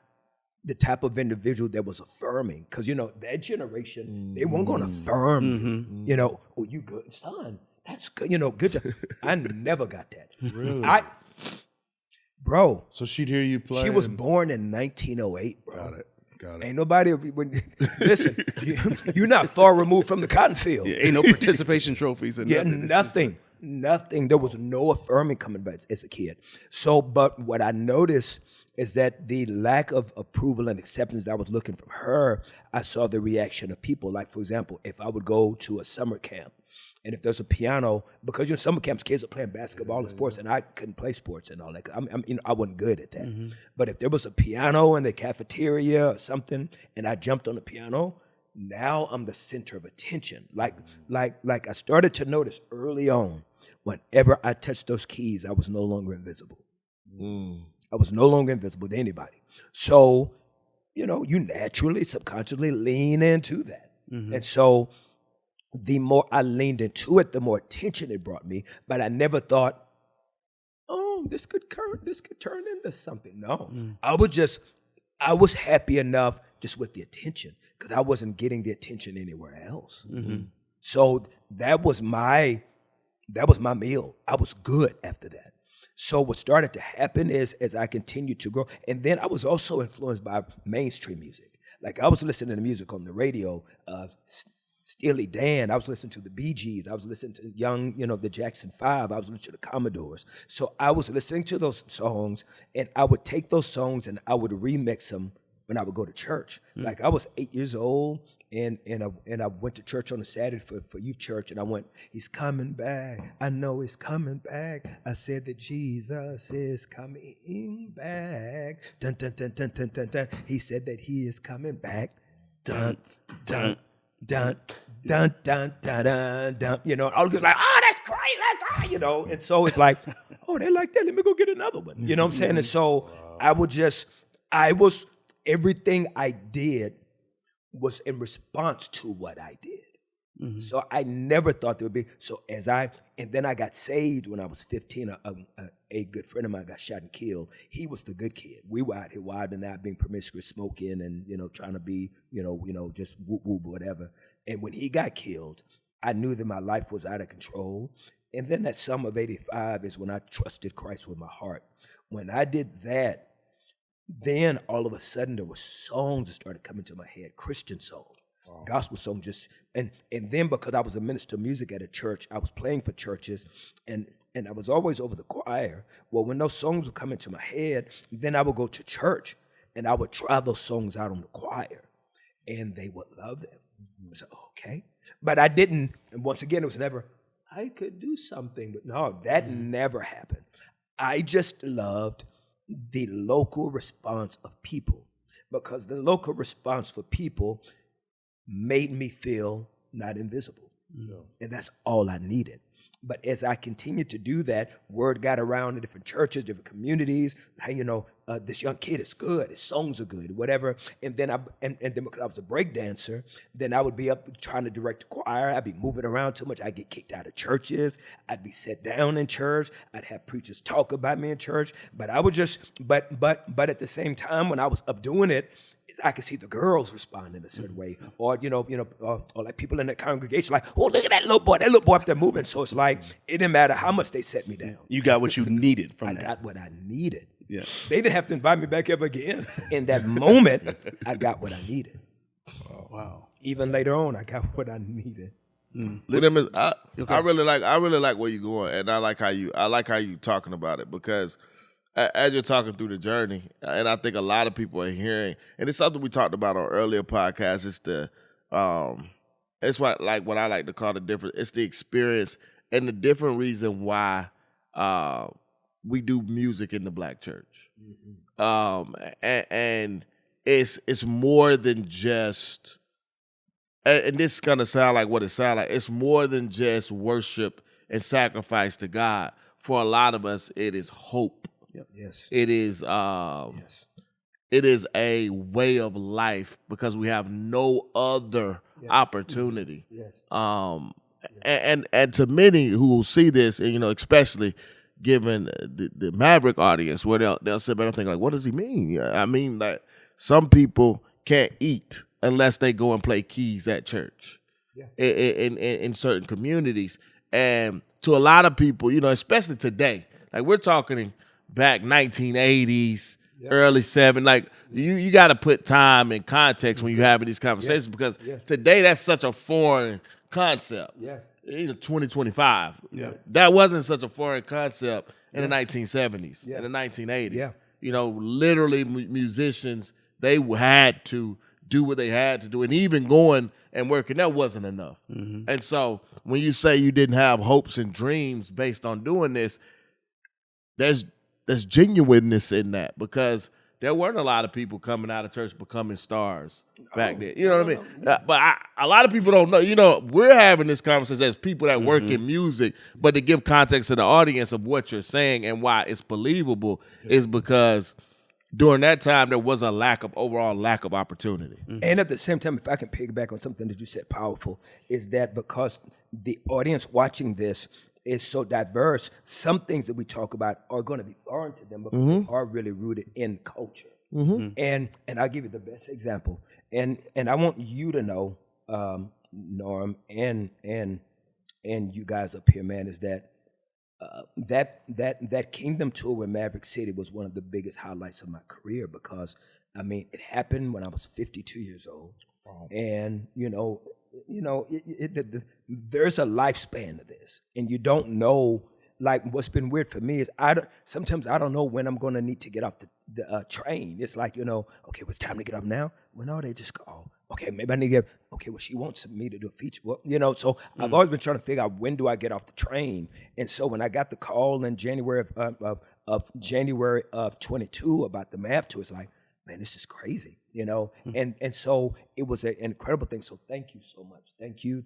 the type of individual that was affirming. Because, that generation, they weren't going to affirm you. Oh, you good, son. That's good. Good job. I never got that. Really? Bro. So she'd hear you play? She was born in 1908, bro. Got it. Ain't nobody, listen, you're not far removed from the cotton field. Yeah, ain't no participation trophies. And nothing. There was no affirming coming back as a kid. So, but what I noticed is that the lack of approval and acceptance that I was looking from her, I saw the reaction of people. Like, for example, if I would go to a summer camp, and if there's a piano, because summer camps, kids are playing basketball and sports, and I couldn't play sports and all that. I wasn't good at that. But if there was a piano in the cafeteria or something, and I jumped on the piano, now I'm the center of attention. Like I started to notice early on, whenever I touched those keys, I was no longer invisible. I was no longer invisible to anybody. So, you know, you naturally, subconsciously lean into that. And so the more I leaned into it, the more attention it brought me. But I never thought, oh, this could turn into something. No, I was happy enough just with the attention because I wasn't getting the attention anywhere else. So that was my meal. I was good after that. So what started to happen is as I continued to grow, and then I was also influenced by mainstream music. Like I was listening to music on the radio of Steely Dan. I was listening to the Bee Gees. I was listening to the Jackson 5. I was listening to the Commodores. So I was listening to those songs, and I would take those songs and I would remix them when I would go to church. Like I was 8 years old, and I went to church on a Saturday for youth church, and I went, he's coming back. I know he's coming back. I said that Jesus is coming back. Dun, dun, dun, dun, dun, dun, dun. He said that he is coming back. Dun, dun, dun, dun, dun, dun, dun, dun. You know, I was like, oh, that's great, and so it's like, oh, they like that. Let me go get another one. You know what I'm saying? And so everything I did was in response to what I did. So I never thought there would be, and then I got saved when I was 15. A good friend of mine got shot and killed. He was the good kid. We were out here wild and out being promiscuous, smoking and, trying to be, just whoop whoop, whatever. And when he got killed, I knew that my life was out of control. And then that summer of 85 is when I trusted Christ with my heart. When I did that, then all of a sudden there were songs that started coming to my head, Christian songs, gospel songs, and then because I was a minister of music at a church, I was playing for churches, and I was always over the choir. Well, when those songs would come into my head, then I would go to church and I would try those songs out on the choir, and they would love them. So okay, but I didn't. And once again, it was never I could do something, but no, that never happened. I just loved the local response of people, because the local response for people made me feel not invisible. And that's all I needed. But as I continued to do that, word got around to different churches, different communities. Hey, this young kid is good. His songs are good, whatever. And then then because I was a break dancer, then I would be up trying to direct a choir. I'd be moving around too much. I'd get kicked out of churches. I'd be set down in church. I'd have preachers talk about me in church. But I would but at the same time, when I was up doing it, I could see the girls respond in a certain way, or or like people in the congregation, like, oh, look at that little boy up there moving. So it's like it didn't matter how much they set me down. You got what you needed from that. I got what I needed. Yeah, they didn't have to invite me back ever again. In that moment, I got what I needed. Wow. Even later on, I got what I needed. I really like where you're going, and I like how you talking about it, because as you're talking through the journey, and I think a lot of people are hearing, and it's something we talked about on earlier podcasts. It's what I like to call the difference. It's the experience and the different reason why we do music in the Black church. And it's more than just, and this is gonna sound like what it sounds like. It's more than just worship and sacrifice to God. For a lot of us, it is hope. Yep. Yes. It is yes. It is a way of life because we have no other opportunity. Yes. And to many who will see this, and especially given the Maverick audience, where they'll sit back and think like, what does he mean? I mean, like, some people can't eat unless they go and play keys at church. In certain communities. And to a lot of people, especially today, like we're talking back 1980s, early 70s, like you got to put time and context when you're having these conversations, because today that's such a foreign concept. 2025. That wasn't such a foreign concept in the 1970s, in the 1980s. Literally musicians, they had to do what they had to do, and even going and working, that wasn't enough. And so when you say you didn't have hopes and dreams based on doing this, there's genuineness in that, because there weren't a lot of people coming out of church becoming stars back then. You know what I mean? But a lot of people don't know. You know, we're having this conversation as people that work in music, but to give context to the audience of what you're saying and why it's believable is because during that time there was a overall lack of opportunity. And at the same time, if I can piggyback on something that you said powerful, is that because the audience watching this is so diverse, some things that we talk about are going to be foreign to them, but they are really rooted in culture. And I'll give you the best example. And I want you to know, Norm, and you guys up here, man, is that that Kingdom tour with Maverick City was one of the biggest highlights of my career, because I mean it happened when I was 52 years old, and there's a lifespan to this, and you don't know. Like, what's been weird for me is sometimes I don't know when I'm going to need to get off the train. It's like, okay, it's time to get up now. Well, no, they just go, okay, maybe I need to get, okay, well, she wants me to do a feature. Well, so I've always been trying to figure out when do I get off the train. And so when I got the call in January of 22 about the Mav tour, it's like, man, this is crazy, and so it was an incredible thing. So thank you so much. Thank you.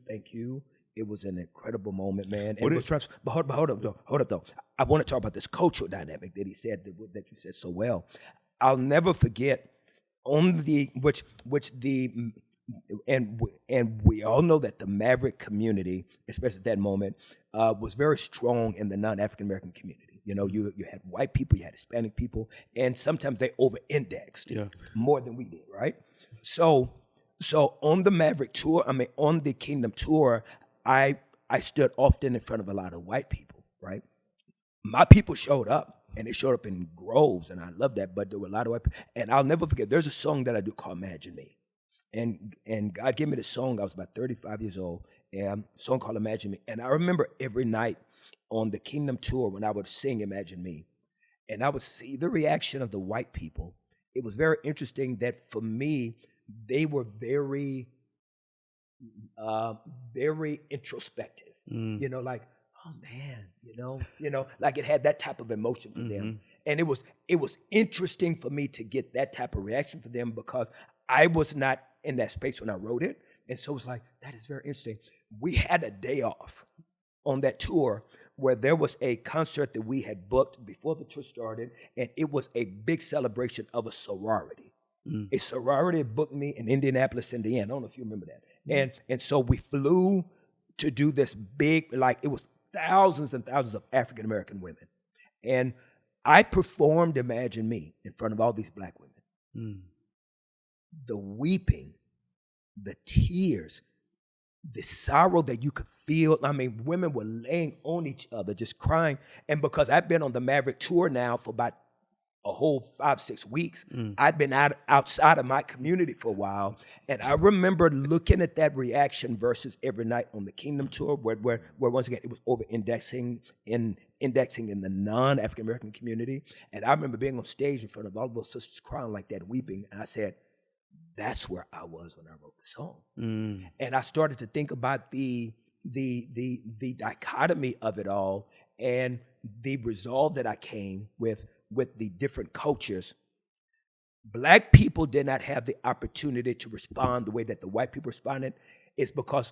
It was an incredible moment, man. And but hold up though. I want to talk about this cultural dynamic that he said that you said so well. I'll never forget and we all know that the Maverick community, especially at that moment, was very strong in the non-African American community. You had white people, you had Hispanic people, and sometimes they over-indexed more than we did, right? So on the Maverick tour, on the Kingdom tour, I stood often in front of a lot of white people, right? My people showed up, and they showed up in groves, and I love that, but there were a lot of white people. And I'll never forget, there's a song that I do called Imagine Me. And God gave me the song, I was about 35 years old, and a song called Imagine Me. And I remember every night on the Kingdom tour when I would sing Imagine Me, and I would see the reaction of the white people. It was very interesting that for me, they were very introspective, like, oh man, like it had that type of emotion for them. And it was interesting for me to get that type of reaction for them, because I was not in that space when I wrote it. And so it was like, that is very interesting. We had a day off on that tour where there was a concert that we had booked before the tour started, and it was a big celebration of a sorority. A sorority booked me in Indianapolis, Indiana. I don't know if you remember that. And so we flew to do this big, like it was thousands and thousands of African American women. And I performed Imagine Me in front of all these black women. The weeping, the tears, the sorrow that you could feel. Women were laying on each other, just crying. And because I've been on the Maverick tour now for about a whole 5-6 weeks. I'd been outside of my community for a while, and I remember looking at that reaction versus every night on the Kingdom tour, where once again it was over-indexing in the non-African American community. And I remember being on stage in front of all those sisters crying like that, weeping, and I said, "That's where I was when I wrote the song." And I started to think about the dichotomy of it all, and the resolve that I came with the different cultures. Black people did not have the opportunity to respond the way that the white people responded. It's because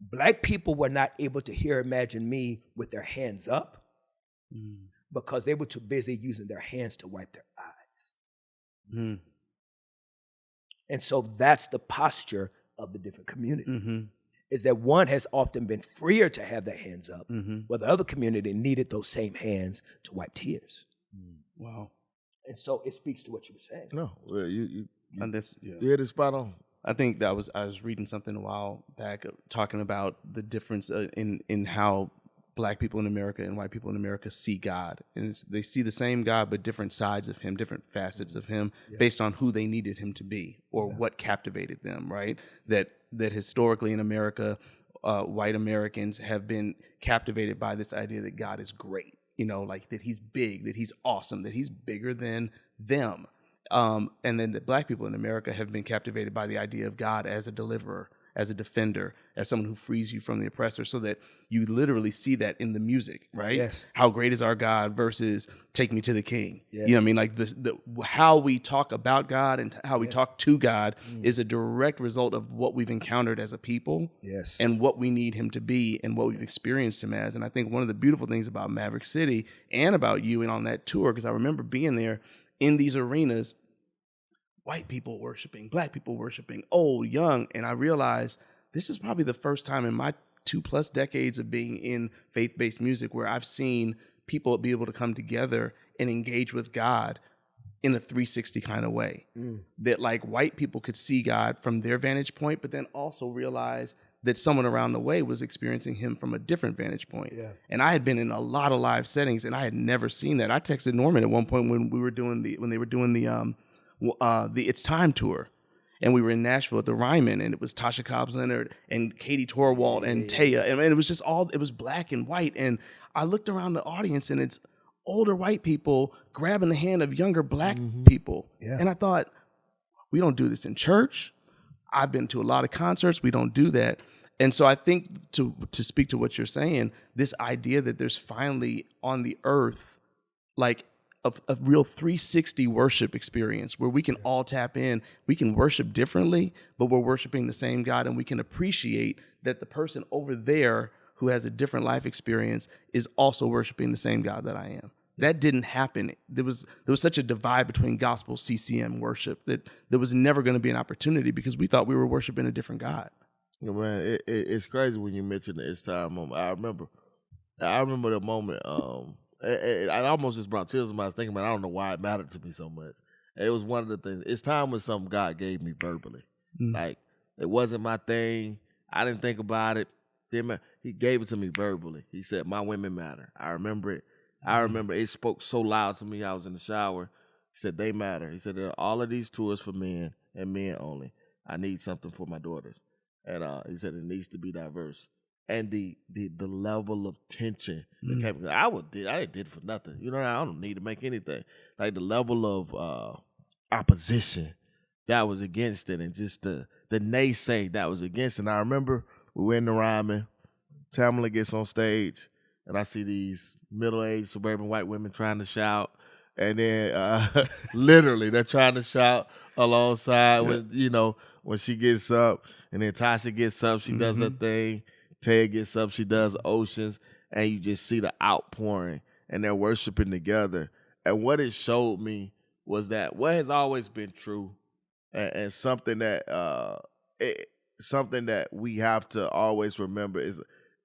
black people were not able to hear Imagine Me with their hands up, because they were too busy using their hands to wipe their eyes. And so that's the posture of the different communities. Is that one has often been freer to have their hands up, while the other community needed those same hands to wipe tears. Wow. And so it speaks to what you were saying. No, well, you Yeah. hit it spot on. I think I was reading something a while back talking about the difference in how black people in America and white people in America see God. And they see the same God, but different sides of him, different facets of him, based on who they needed him to be or what captivated them, right? That historically in America, white Americans have been captivated by this idea that God is great. Like that he's big, that he's awesome, that he's bigger than them. And then the black people in America have been captivated by the idea of God as a deliverer, as a defender, as someone who frees you from the oppressor, so that you literally see that in the music, right? Yes. How great is our God versus take me to the King. Yes. You know what I mean? Like the how we talk about God and how we talk to God is a direct result of what we've encountered as a people, Yes. and what we need him to be and what we've experienced him as. And I think one of the beautiful things about Maverick City and about you and on that tour, because I remember being there in these arenas, white people worshiping, black people worshiping, old, young. And I realized this is probably the first time in my 2+ decades of being in faith-based music where I've seen people be able to come together and engage with God in a 360 kind of way. That like white people could see God from their vantage point, but then also realize that someone around the way was experiencing him from a different vantage point. Yeah. And I had been in a lot of live settings and I had never seen that. I texted Norman at one point when they were doing the It's Time tour, and we were in Nashville at the Ryman, and it was Tasha Cobbs Leonard and Katie Torwalt and Taya, and it was just it was black and white, and I looked around the audience, and it's older white people grabbing the hand of younger black people, and I thought, we don't do this in church. I've been to a lot of concerts. We don't do that. And so I think to speak to what you're saying, this idea that there's finally on the earth like a real 360 worship experience where we can all tap in, we can worship differently, but we're worshiping the same God, and we can appreciate that the person over there who has a different life experience is also worshiping the same God that I am. That didn't happen. There was such a divide between gospel CCM worship that there was never going to be an opportunity because we thought we were worshiping a different God. Yeah, man, it's crazy when you mention the It's Time moment. I remember the moment. I almost just brought tears to my eyes thinking about it. I don't know why it mattered to me so much. It was one of the things. It's time was something God gave me verbally. Like, it wasn't my thing. I didn't think about it. He gave it to me verbally. He said, "My women matter." I remember it. I remember it spoke so loud to me. I was in the shower. He said, "They matter." He said, "There are all of these tours for men and men only. I need something for my daughters." And he said, "It needs to be diverse." And the level of tension that came, I did it for nothing. You know, I don't need to make anything. Like the level of opposition that was against it, and just the naysay that was against it. And I remember we were in the Ryman. Tamala gets on stage, and I see these middle-aged suburban white women trying to shout, and then literally they're trying to shout alongside when she gets up, and then Tasha gets up, she does her thing. Taya gets up, she does Oceans, and you just see the outpouring, and they're worshiping together. And what it showed me was that what has always been true, and something that we have to always remember is,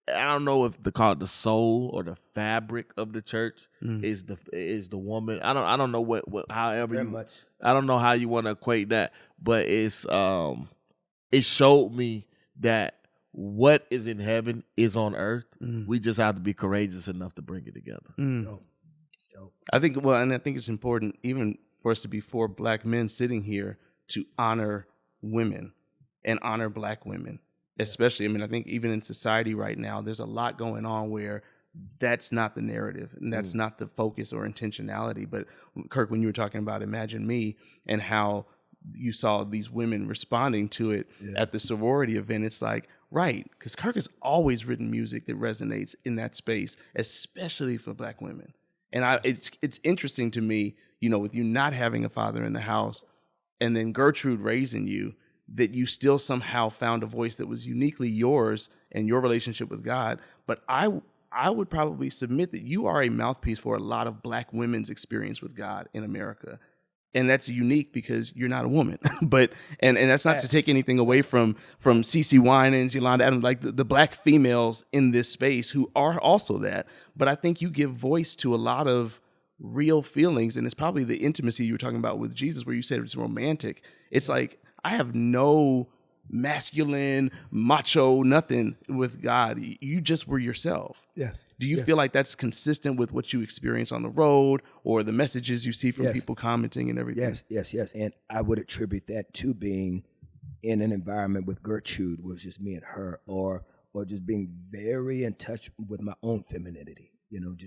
I don't know if they call it the soul or the fabric of the church is the woman. I don't know what however Very you, much. I don't know how you want to equate that, but it showed me that what is in heaven is on earth. We just have to be courageous enough to bring it together. It's dope. I think it's important even for us to be 4 black men sitting here to honor women and honor black women. Especially, I mean, I think even in society right now, there's a lot going on where that's not the narrative and that's not the focus or intentionality. But Kirk, when you were talking about Imagine Me and how you saw these women responding to it at the sorority event, it's like, right, because Kirk has always written music that resonates in that space, especially for black women. And it's interesting to me, with you not having a father in the house and then Gertrude raising you, that you still somehow found a voice that was uniquely yours and your relationship with God. But I would probably submit that you are a mouthpiece for a lot of black women's experience with God in America. And that's unique because you're not a woman. But and that's not to take anything away from CeCe Winans, Yolanda Adams, like the black females in this space who are also that. But I think you give voice to a lot of real feelings, and it's probably the intimacy you were talking about with Jesus where you said it's romantic. It's like, I have no masculine, macho, nothing with God. You just were yourself. Yes. Do you feel like that's consistent with what you experience on the road or the messages you see from people commenting and everything? Yes. And I would attribute that to being in an environment with Gertrude, was just me and her, or just being very in touch with my own femininity,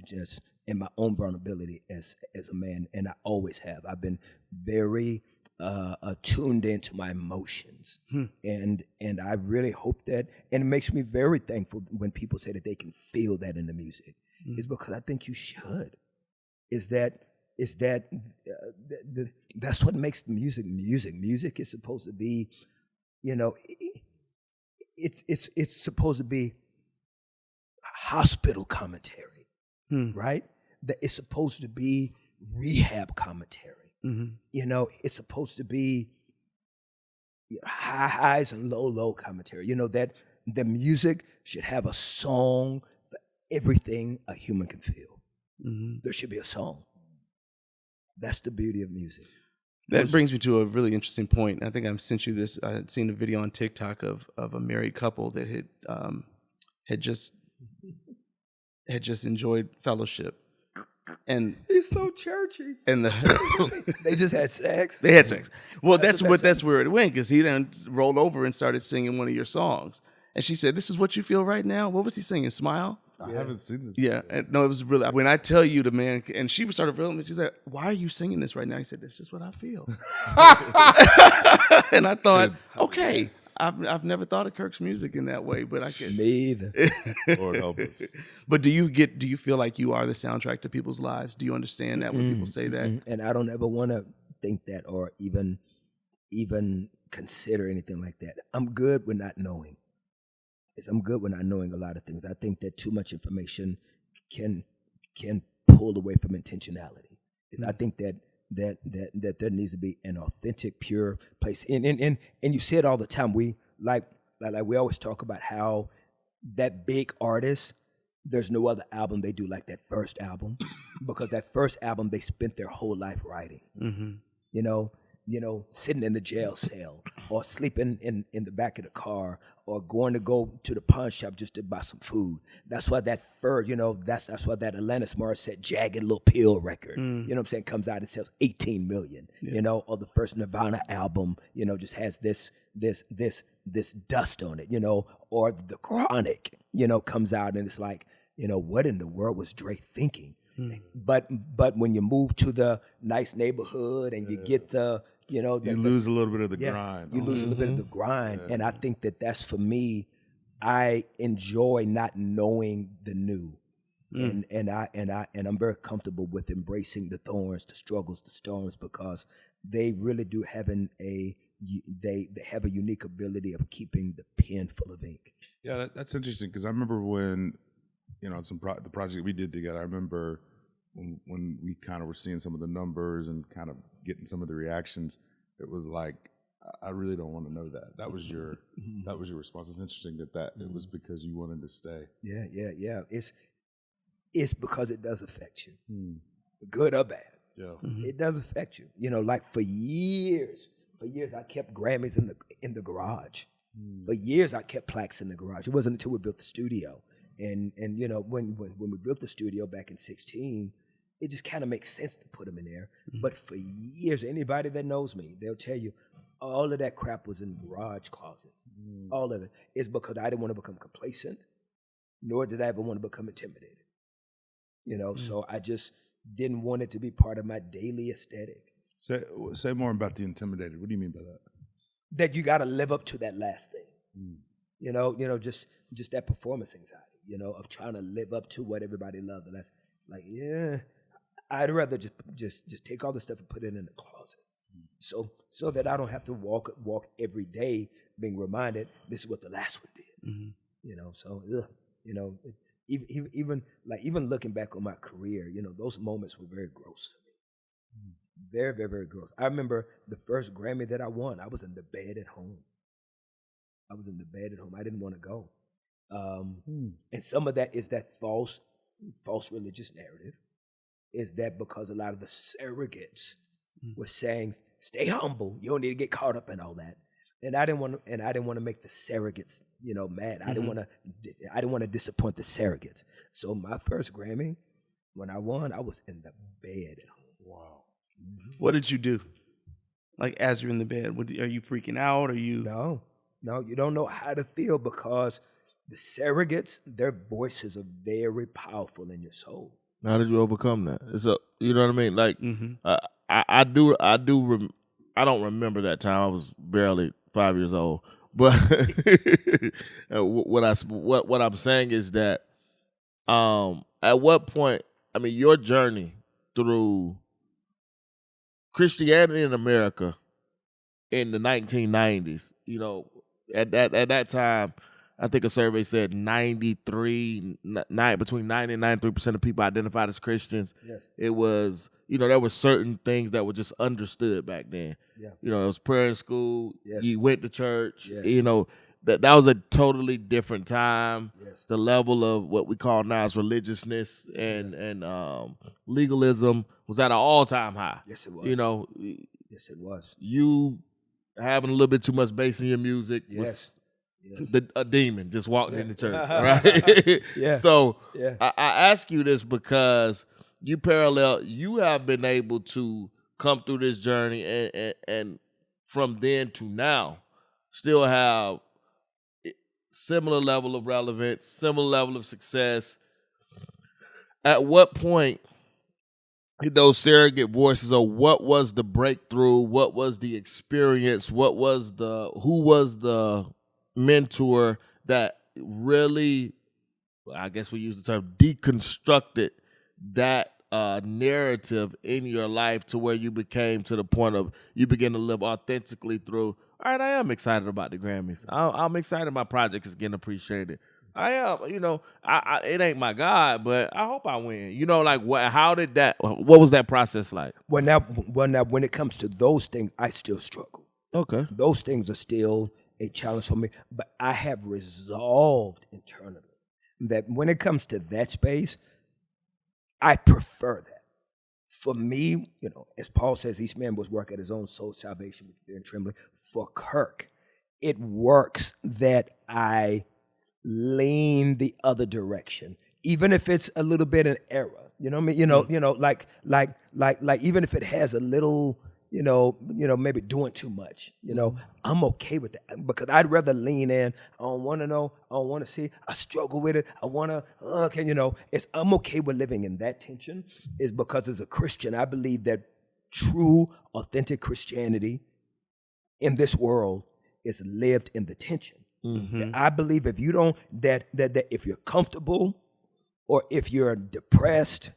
just in my own vulnerability as a man. And I always have. I've been very tuned into my emotions, and I really hope that, and it makes me very thankful when people say that they can feel that in the music. Is because I think you should. That's what makes music music. Music is supposed to be, it's supposed to be hospital commentary, right? That it's supposed to be rehab commentary. It's supposed to be high highs and low commentary. That the music should have a song for everything a human can feel. There should be a song. That's the beauty of music. That brings me to a really interesting point. I think I've sent you this. I had seen a video on TikTok of a married couple that had just enjoyed fellowship. And he's so churchy. And they just had sex. They had sex. Well, that's where it went, because he then rolled over and started singing one of your songs. And she said, "This is what you feel right now." What was he singing? Smile? I haven't seen this. Yeah, no, it was really. When I tell you, the man, and she started feeling it. She said, "Why are you singing this right now?" He said, "This is what I feel." And I thought, okay, I've never thought of Kirk's music in that way, but I can. Me either. Lord help us. But do you feel like you are the soundtrack to people's lives? Do you understand that when people say that? And I don't ever want to think that or even consider anything like that. I'm good with not knowing. I'm good with not knowing a lot of things. I think that too much information can pull away from intentionality. I think that there needs to be an authentic, pure place. And you say it all the time. We we always talk about how that big artist, there's no other album they do like that first album, because that first album they spent their whole life writing. Sitting in the jail cell, or sleeping in the back of the car, or going to the pawn shop just to buy some food. That's why that that's why that Alanis Morissette Jagged Little Pill record, comes out and sells 18 million. Or the first Nirvana album, just has this dust on it, or the Chronic, comes out and it's like, what in the world was Dre thinking? But when you move to the nice neighborhood and you get you lose a little bit of the grind. You lose a little bit of the grind, and I think that's for me. I enjoy not knowing the new, and I'm very comfortable with embracing the thorns, the struggles, the storms, because they really do have they have a unique ability of keeping the pen full of ink. Yeah, that's interesting, because I remember when the project we did together. I remember when we kind of were seeing some of the numbers and kind of getting some of the reactions. It was like, I really don't want to know that. That was your response. It's interesting that it was because you wanted to stay. Yeah. It's because it does affect you, good or bad. Yeah, it does affect you. Like for years I kept Grammys in the garage. For years I kept plaques in the garage. It wasn't until we built the studio. And when we built the studio back in 2016, it just kind of makes sense to put them in there. But for years, anybody that knows me, they'll tell you all of that crap was in garage closets. All of it. It's because I didn't want to become complacent, nor did I ever want to become intimidated. So I just didn't want it to be part of my daily aesthetic. Say more about the intimidated. What do you mean by that? That you got to live up to that last thing. Just that performance anxiety. Of trying to live up to what everybody loved. And that's like, I'd rather just take all the stuff and put it in the closet, so that I don't have to walk every day being reminded this is what the last one did. Even looking back on my career, those moments were very gross for me. Very, very, very gross. I remember the first Grammy that I won. I was in the bed at home. I didn't want to go. And some of that is that false religious narrative, is that because a lot of the surrogates were saying, stay humble, you don't need to get caught up in all that. And I didn't want to make the surrogates, mad. I didn't want to disappoint the surrogates. So my first Grammy, when I won, I was in the bed at home. Wow. What did you do? Like, as you're in the bed, are you freaking out? Are you? No, you don't know how to feel, because the surrogates, their voices are very powerful in your soul. How did you overcome that? You know what I mean? Like, I I don't remember that time. I was barely 5 years old. But what I'm saying is that at what point, I mean, your journey through Christianity in America in the 1990s, you know, at that time, I think a survey said between 90 and 93% of people identified as Christians. Yes. It was, you know, there were certain things that were just understood back then. Yeah. You know, it was prayer in school. Yes. You went to church. Yes. You know, that was a totally different time. Yes. The level of what we call now is religiousness and legalism was at an all-time high. Yes, it was. You know. Yes, it was. You having a little bit too much bass in your music was a demon just walking in the church, right? So I ask you this because you have been able to come through this journey and from then to now still have similar level of relevance, similar level of success. At what point those surrogate voices, or what was the breakthrough? What was the experience? Who was the mentor that really, I guess we use the term, deconstructed that narrative in your life to where you became to the point of you begin to live authentically through, all right, I am excited about the Grammys. I'm excited my project is getting appreciated. I am, you know, I it ain't my God, but I hope I win. You know, like what was that process like? Well, now when it comes to those things, I still struggle. Okay. Those things are still a challenge for me, but I have resolved internally that when it comes to that space, I prefer that. For me, you know, as Paul says, each man must work at his own soul salvation with fear and trembling. For Kirk, it works that I lean the other direction, even if it's a little bit an error. You know what I mean? You know, like even if it has a little, you know, maybe doing too much, you know, I'm okay with that because I'd rather lean in. I don't want to know. I don't want to see. I struggle with it. I want to, you know, I'm okay with living in that tension is because as a Christian, I believe that true, authentic Christianity in this world is lived in the tension. Mm-hmm. I believe if you don't, that if you're comfortable or if you're depressed,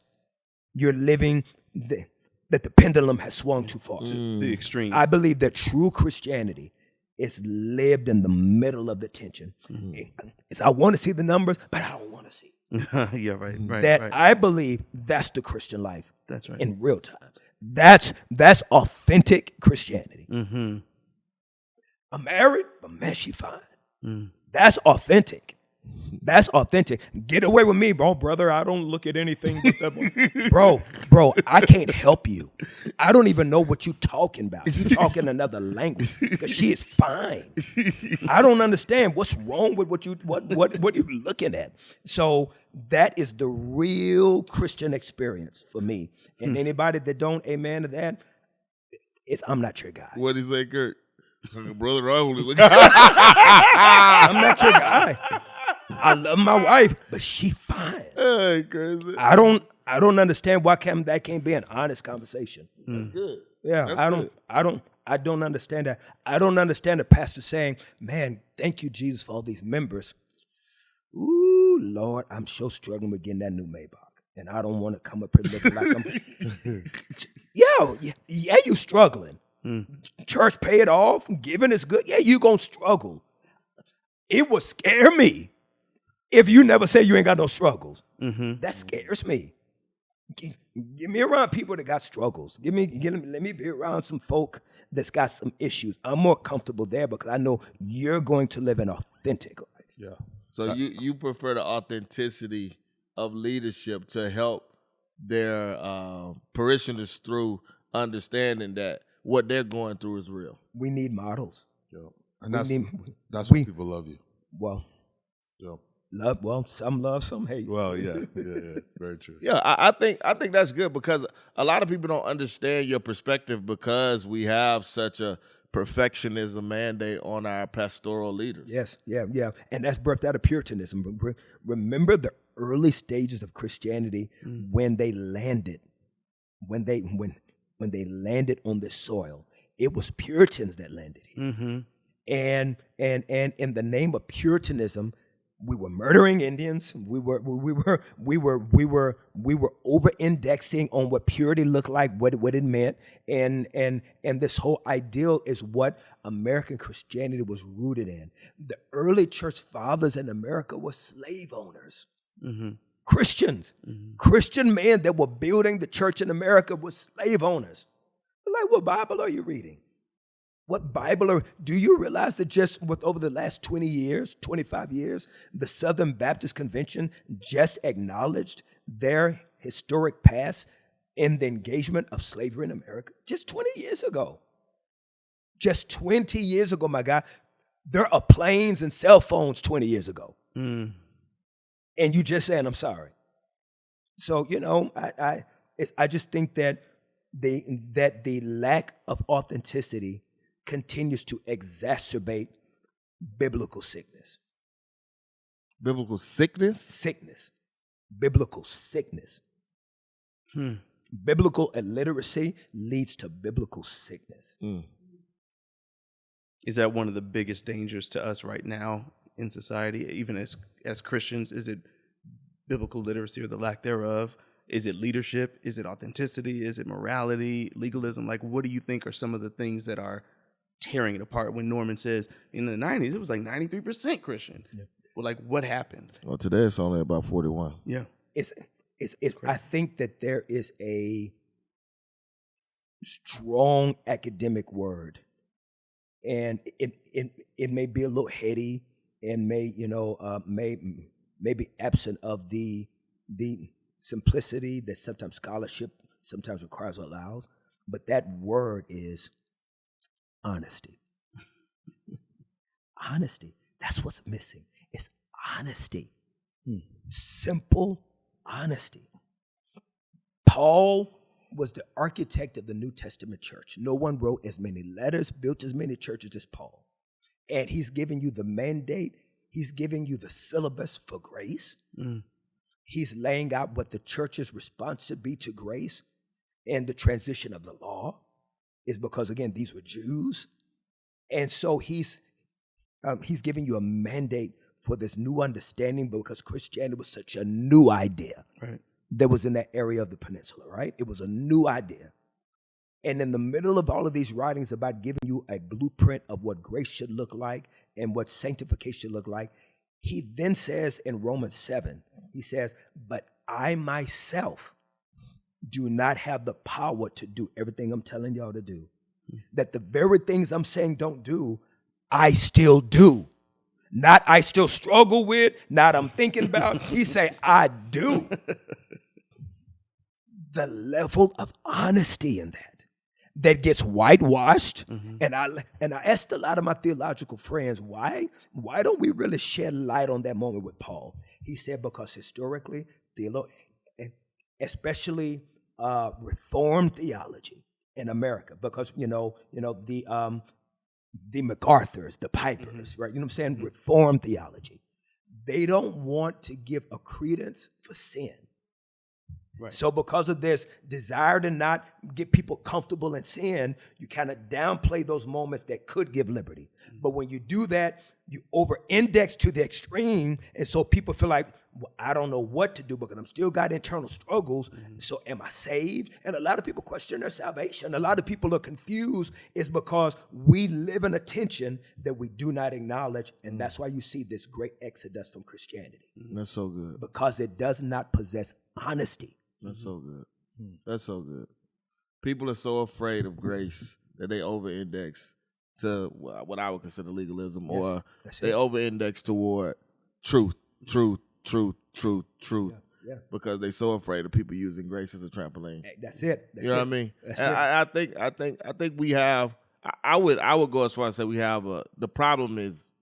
you're living that the pendulum has swung too far. The extremes. I believe that true Christianity is lived in the middle of the tension. Mm-hmm. It's I want to see the numbers, but I don't want to see. Yeah, right. I believe that's the Christian life. That's right. In real time. That's authentic Christianity. Mm-hmm. I'm married, but man, she fine. That's authentic. That's authentic. Get away with me, brother. I don't look at anything but that. Bro, I can't help you. I don't even know what you're talking about. You're talking another language because she is fine. I don't understand what's wrong with what you're looking at. So that is the real Christian experience for me. And anybody that don't amen to that, I'm not your guy. What is that, Kirk? Brother, I only look I'm not your guy. I love my wife, but she fine. Crazy. I don't understand why that can't be an honest conversation. That's good. Yeah, That's I don't understand that. I don't understand the pastor saying, "Man, thank you, Jesus, for all these members." Ooh, Lord, I'm so struggling with getting that new Maybach, and I don't want to come up here looking like I'm. Yeah, you struggling. Church pay it off, giving is good. Yeah, you gonna struggle. It would scare me if you never say you ain't got no struggles. Mm-hmm. That scares me. Get me around people that got struggles. Let me be around some folk that's got some issues. I'm more comfortable there because I know you're going to live an authentic life. Yeah. So you prefer the authenticity of leadership to help their parishioners through understanding that what they're going through is real. We need models. Yeah. And that's what people love you. Well, yeah. Some love, some hate. Well, yeah, very true. Yeah, I think that's good because a lot of people don't understand your perspective because we have such a perfectionism mandate on our pastoral leaders. Yes, yeah, and that's birthed out of Puritanism. Remember the early stages of Christianity when they landed, when they landed on this soil. it was Puritans that landed here. Mm-hmm. And in the name of Puritanism, we were murdering Indians. We were over-indexing on what purity looked like, what it meant, and this whole ideal is what American Christianity was rooted in. The early church fathers in America were slave owners, Christians, Christian men that were building the church in America were slave owners. Like, what Bible are you reading? What Bible do you realize that just over the last 20 years, 25 years, the Southern Baptist Convention just acknowledged their historic past in the engagement of slavery in America just 20 years ago. Just 20 years ago, my guy. There are planes and cell phones 20 years ago. And you just saying, I'm sorry. So, I just think that the lack of authenticity continues to exacerbate biblical sickness. Biblical sickness? Sickness. Biblical sickness. Biblical illiteracy leads to biblical sickness. Is that one of the biggest dangers to us right now in society, even as Christians? Is it biblical literacy or the lack thereof? Is it leadership? Is it authenticity? Is it morality, legalism? Like, what do you think are some of the things that are tearing it apart when Norman says in the 90s, it was like 93% Christian? Yeah. Well, like, what happened? Well, today it's only about 41. Yeah. I think that there is a strong academic word, and it may be a little heady and may be absent of the simplicity that sometimes scholarship sometimes requires or allows, but that word is honesty. Honesty. That's what's missing. It's honesty. Simple honesty. Paul was the architect of the New Testament church. No one wrote as many letters, built as many churches as Paul. And he's giving you the mandate. He's giving you the syllabus for grace. He's laying out what the church's response should be to grace. And the transition of the law is because, again, these were Jews. And so he's giving you a mandate for this new understanding, because Christianity was such a new idea that was in that area of the peninsula, right? It was a new idea. And in the middle of all of these writings about giving you a blueprint of what grace should look like and what sanctification should look like, he then says in Romans 7, he says, but I myself do not have the power to do everything I'm telling y'all to do. That the very things I'm saying don't do, I still do. Not I still struggle with, not I'm thinking about. He say, I do. The level of honesty in that gets whitewashed. And I asked a lot of my theological friends, why don't we really shed light on that moment with Paul? He said, because historically, especially Reformed theology in America, because the MacArthurs, the Pipers, right? You know what I'm saying? Reformed theology. They don't want to give a credence for sin. Right. So because of this desire to not get people comfortable in sin, you kind of downplay those moments that could give liberty. But when you do that, you over-index to the extreme, and so people feel like, well, I don't know what to do because I'm still got internal struggles. So am I saved? And a lot of people question their salvation. A lot of people are confused. It's because we live in a tension that we do not acknowledge, and that's why you see this great exodus from Christianity. That's so good. Because it does not possess honesty. That's so good. That's so good. People are so afraid of grace that they over-index to what I would consider legalism, or they over-index toward truth. Yeah. Because they're so afraid of people using grace as a trampoline. That's it. You know what I mean? I think we have. I would go as far as say we have the problem is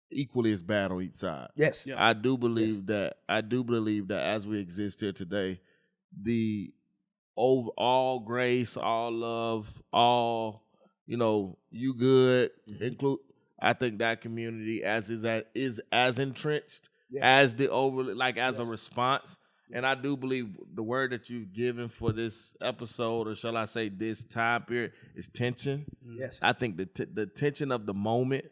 equally as bad on each side. Yes. Yeah. I do believe that as we exist here today, the all grace, all love, all you good include. I think that community is as entrenched as the overly, like as a response. And I do believe the word that you've given for this episode, or shall I say this time period, is tension. Yes. I think the tension of the moment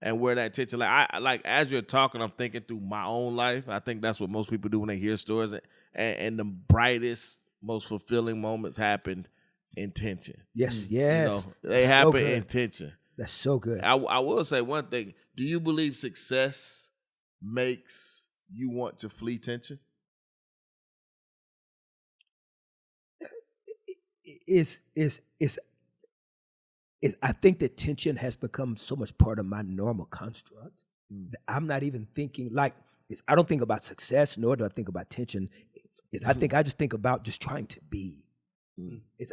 and where that tension, like as you're talking, I'm thinking through my own life. I think that's what most people do when they hear stories. And the brightest, most fulfilling moments happen in tension. Yes, yes. You know, they happen in tension. That's so good. I will say one thing. Do you believe success makes you want to flee tension? I think that tension has become so much part of my normal construct that I'm not even thinking I don't think about success, nor do I think about tension. I just think about just trying to be.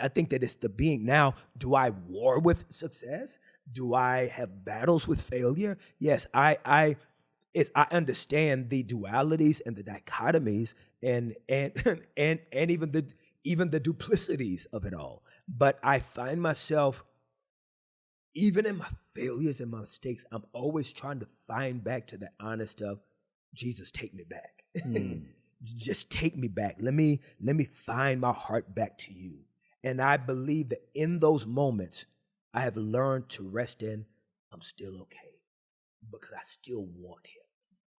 I think that it's the being. Now, do I war with success? Do I have battles with failure? Yes, I understand the dualities and the dichotomies and even the duplicities of it all. But I find myself, even in my failures and my mistakes, I'm always trying to find back to the honest of, Jesus, take me back. Just take me back. Let me find my heart back to you. And I believe that in those moments, I have learned to rest in, I'm still okay, because I still want him.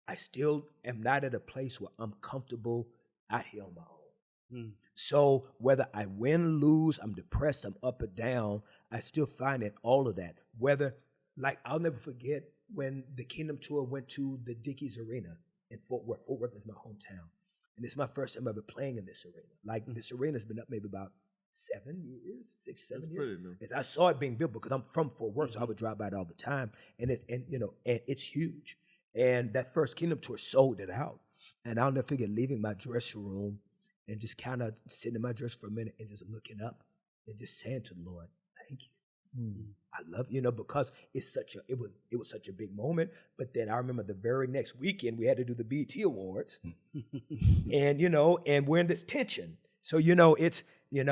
I still am not at a place where I'm comfortable out here on my own. So whether I win, lose, I'm depressed, I'm up or down, I still find that all of that, I'll never forget when the Kingdom Tour went to the Dickies Arena in Fort Worth. Fort Worth is my hometown. And it's my first time ever playing in this arena. This arena's been up maybe about 7 years, 6, 7 years. Pretty new. As I saw it being built, because I'm from Fort Worth, so I would drive by it all the time. And it's huge. And that first Kingdom Tour sold it out. And I'll never forget leaving my dressing room and just kind of sitting in my dress for a minute and just looking up and just saying to the Lord, thank you. I love because it was such a big moment. But then I remember the very next weekend we had to do the BET Awards, and we're in this tension. So it's and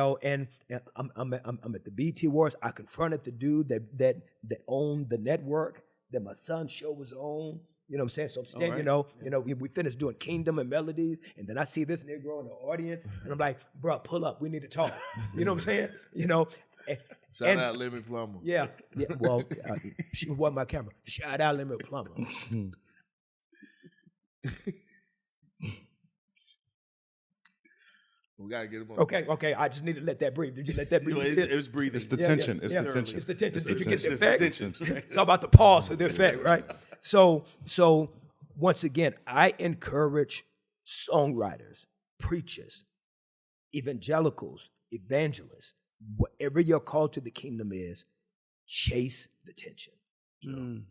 I'm at the BET Awards. I confronted the dude that owned the network that my son's show was on. You know what I'm saying? So I'm standing, we finished doing Kingdom and Melodies, and then I see this Negro in the audience, and I'm like, bro, pull up, we need to talk. You know what I'm saying? Shout out Lemon Plumber. Yeah. Well, she wasn't my camera. Shout out Lemon Plumber. We gotta get him on. Okay. I just need to let that breathe. Did you let that breathe? It was breathing. It's the tension. It's the tension. It's the tension. Did you get the effect? Tension. It's all about the pause for the effect, right? So once again, I encourage songwriters, preachers, evangelicals, evangelists, whatever your call to the kingdom is, chase the tension.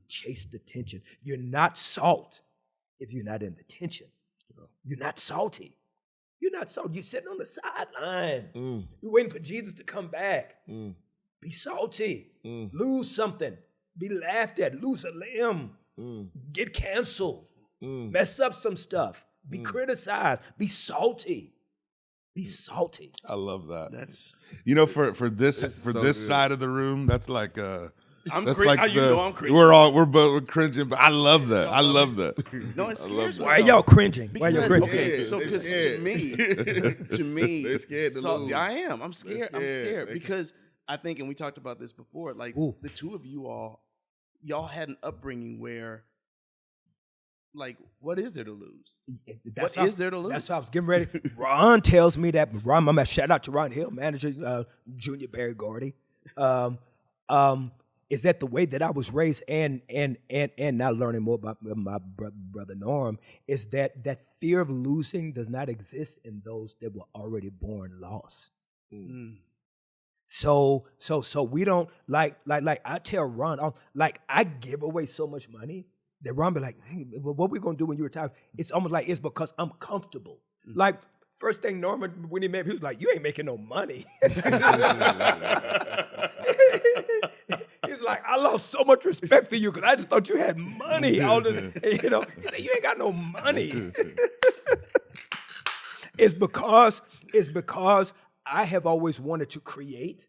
Chase the tension. You're not salt if you're not in the tension. You're not salty. You're not salty. You're sitting on the sideline. You're waiting for Jesus to come back. Be salty. Lose something. Be laughed at. Lose a limb. Get canceled. Mess up some stuff. Be criticized. Be salty. Be salty. I love that. That's for this side of the room, that's like I'm that's cringing. like I'm cringing. we're both cringing, but I love that. I love that. No, it scares me. Why are y'all cringing? Why are y'all Because- cringing? Okay, so because to me, They're scared to lose. I am. I'm scared. I'm scared. scared because I think, and we talked about this before. Like the two of y'all had an upbringing where, like, what is there to lose? What is there to lose? That's what I was getting ready. Ron tells me that. Ron, shout out to Ron Hill, manager, Junior Barry Gordy. Is that the way that I was raised, and now learning more about my brother Norm, is that fear of losing does not exist in those that were already born lost. So we don't like I tell Ron, I give away so much money that Ron be like, hey, what we gonna do when you retire? It's almost like it's because I'm comfortable. Like first thing Norman, when he met me, he was like, you ain't making no money. He's like, I lost so much respect for you because I just thought you had money. All this, he said, you ain't got no money. It's because I have always wanted to create,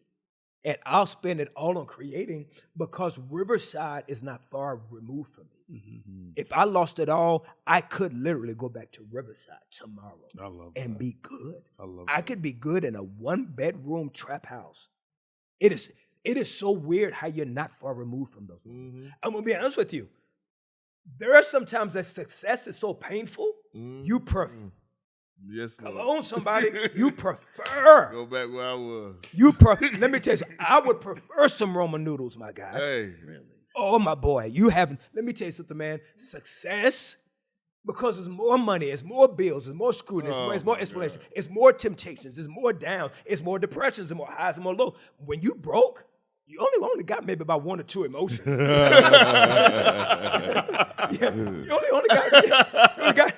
and I'll spend it all on creating because Riverside is not far removed from me. If I lost it all, I could literally go back to Riverside tomorrow and be good. I could be good in a 1-bedroom trap house. It is so weird how you're not far removed from those. I'm gonna be honest with you. There are some times that success is so painful, you prefer. Yes, Come Lord. on, somebody. You prefer. Go back where I was. Let me tell you something. I would prefer some Roman noodles, my guy. Hey, really? Oh, my boy. Let me tell you something, man. Success, because there's more money, it's more bills, it's more scrutiny, it's more explanation, it's more temptations, it's more downs, it's more depressions, it's more highs, and more lows. When you broke, you only got maybe about 1 or 2 emotions. You only got,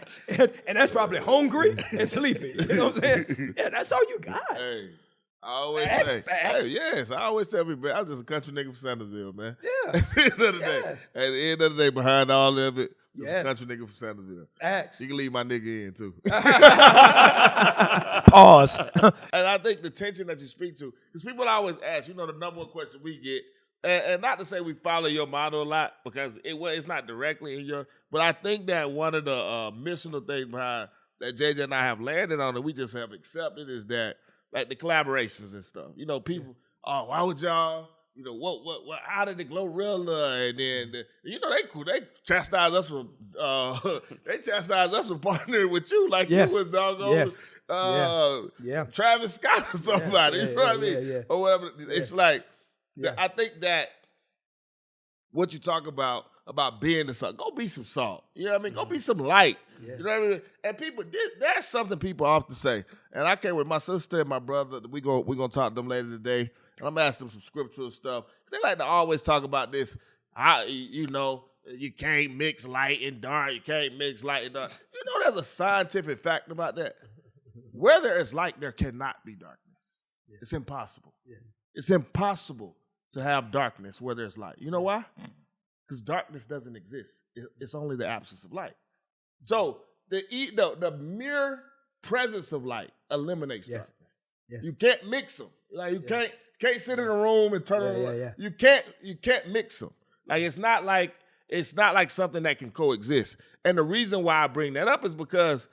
and that's probably hungry and sleepy. You know what I'm saying? Yeah, that's all you got. Hey, I always Facts, say, facts. hey, yes, I always tell people, I'm just a country nigga from Sandersville, man. Yeah. At the end of the day, at the end of the day, behind all of it, just a Yes. country nigga from Sandersville. Facts. You can leave my nigga in too. Pause. And I think the tension that you speak to, because people always ask, the number one question we get, and not to say we follow your model a lot, because it's not directly in your, but I think that one of the missional things behind that JJ and I have landed on that we just have accepted is that, like the collaborations and stuff. People, oh, why would y'all, what, how did the Glorilla? And then, they cool. They chastise us for, partnering with you like Yes. you was doggone, Yeah. Travis Scott or somebody. Yeah, you know what I mean? yeah. Or whatever. It's like, Yeah. I think that what you talk about being the salt, go be some salt. You know what I mean? Go be some light. Yeah. You know what I mean? And people, that's something people often say. And I came with my sister and my brother. We're gonna talk to them later today. And I'm asking them some scriptural stuff. They like to always talk about this. How, you can't mix light and dark. You can't mix light and dark. There's a scientific fact about that. Where there is light, there cannot be darkness. Yeah. It's impossible. Yeah. It's impossible to have darkness where there's light. You know why? Because darkness doesn't exist. It's only the absence of light. So the mere presence of light eliminates darkness. Yes. You can't mix them. Like you can't sit in a room and turn on. Yeah. You can't mix them. Like it's not like something that can coexist. And the reason why I bring that up is because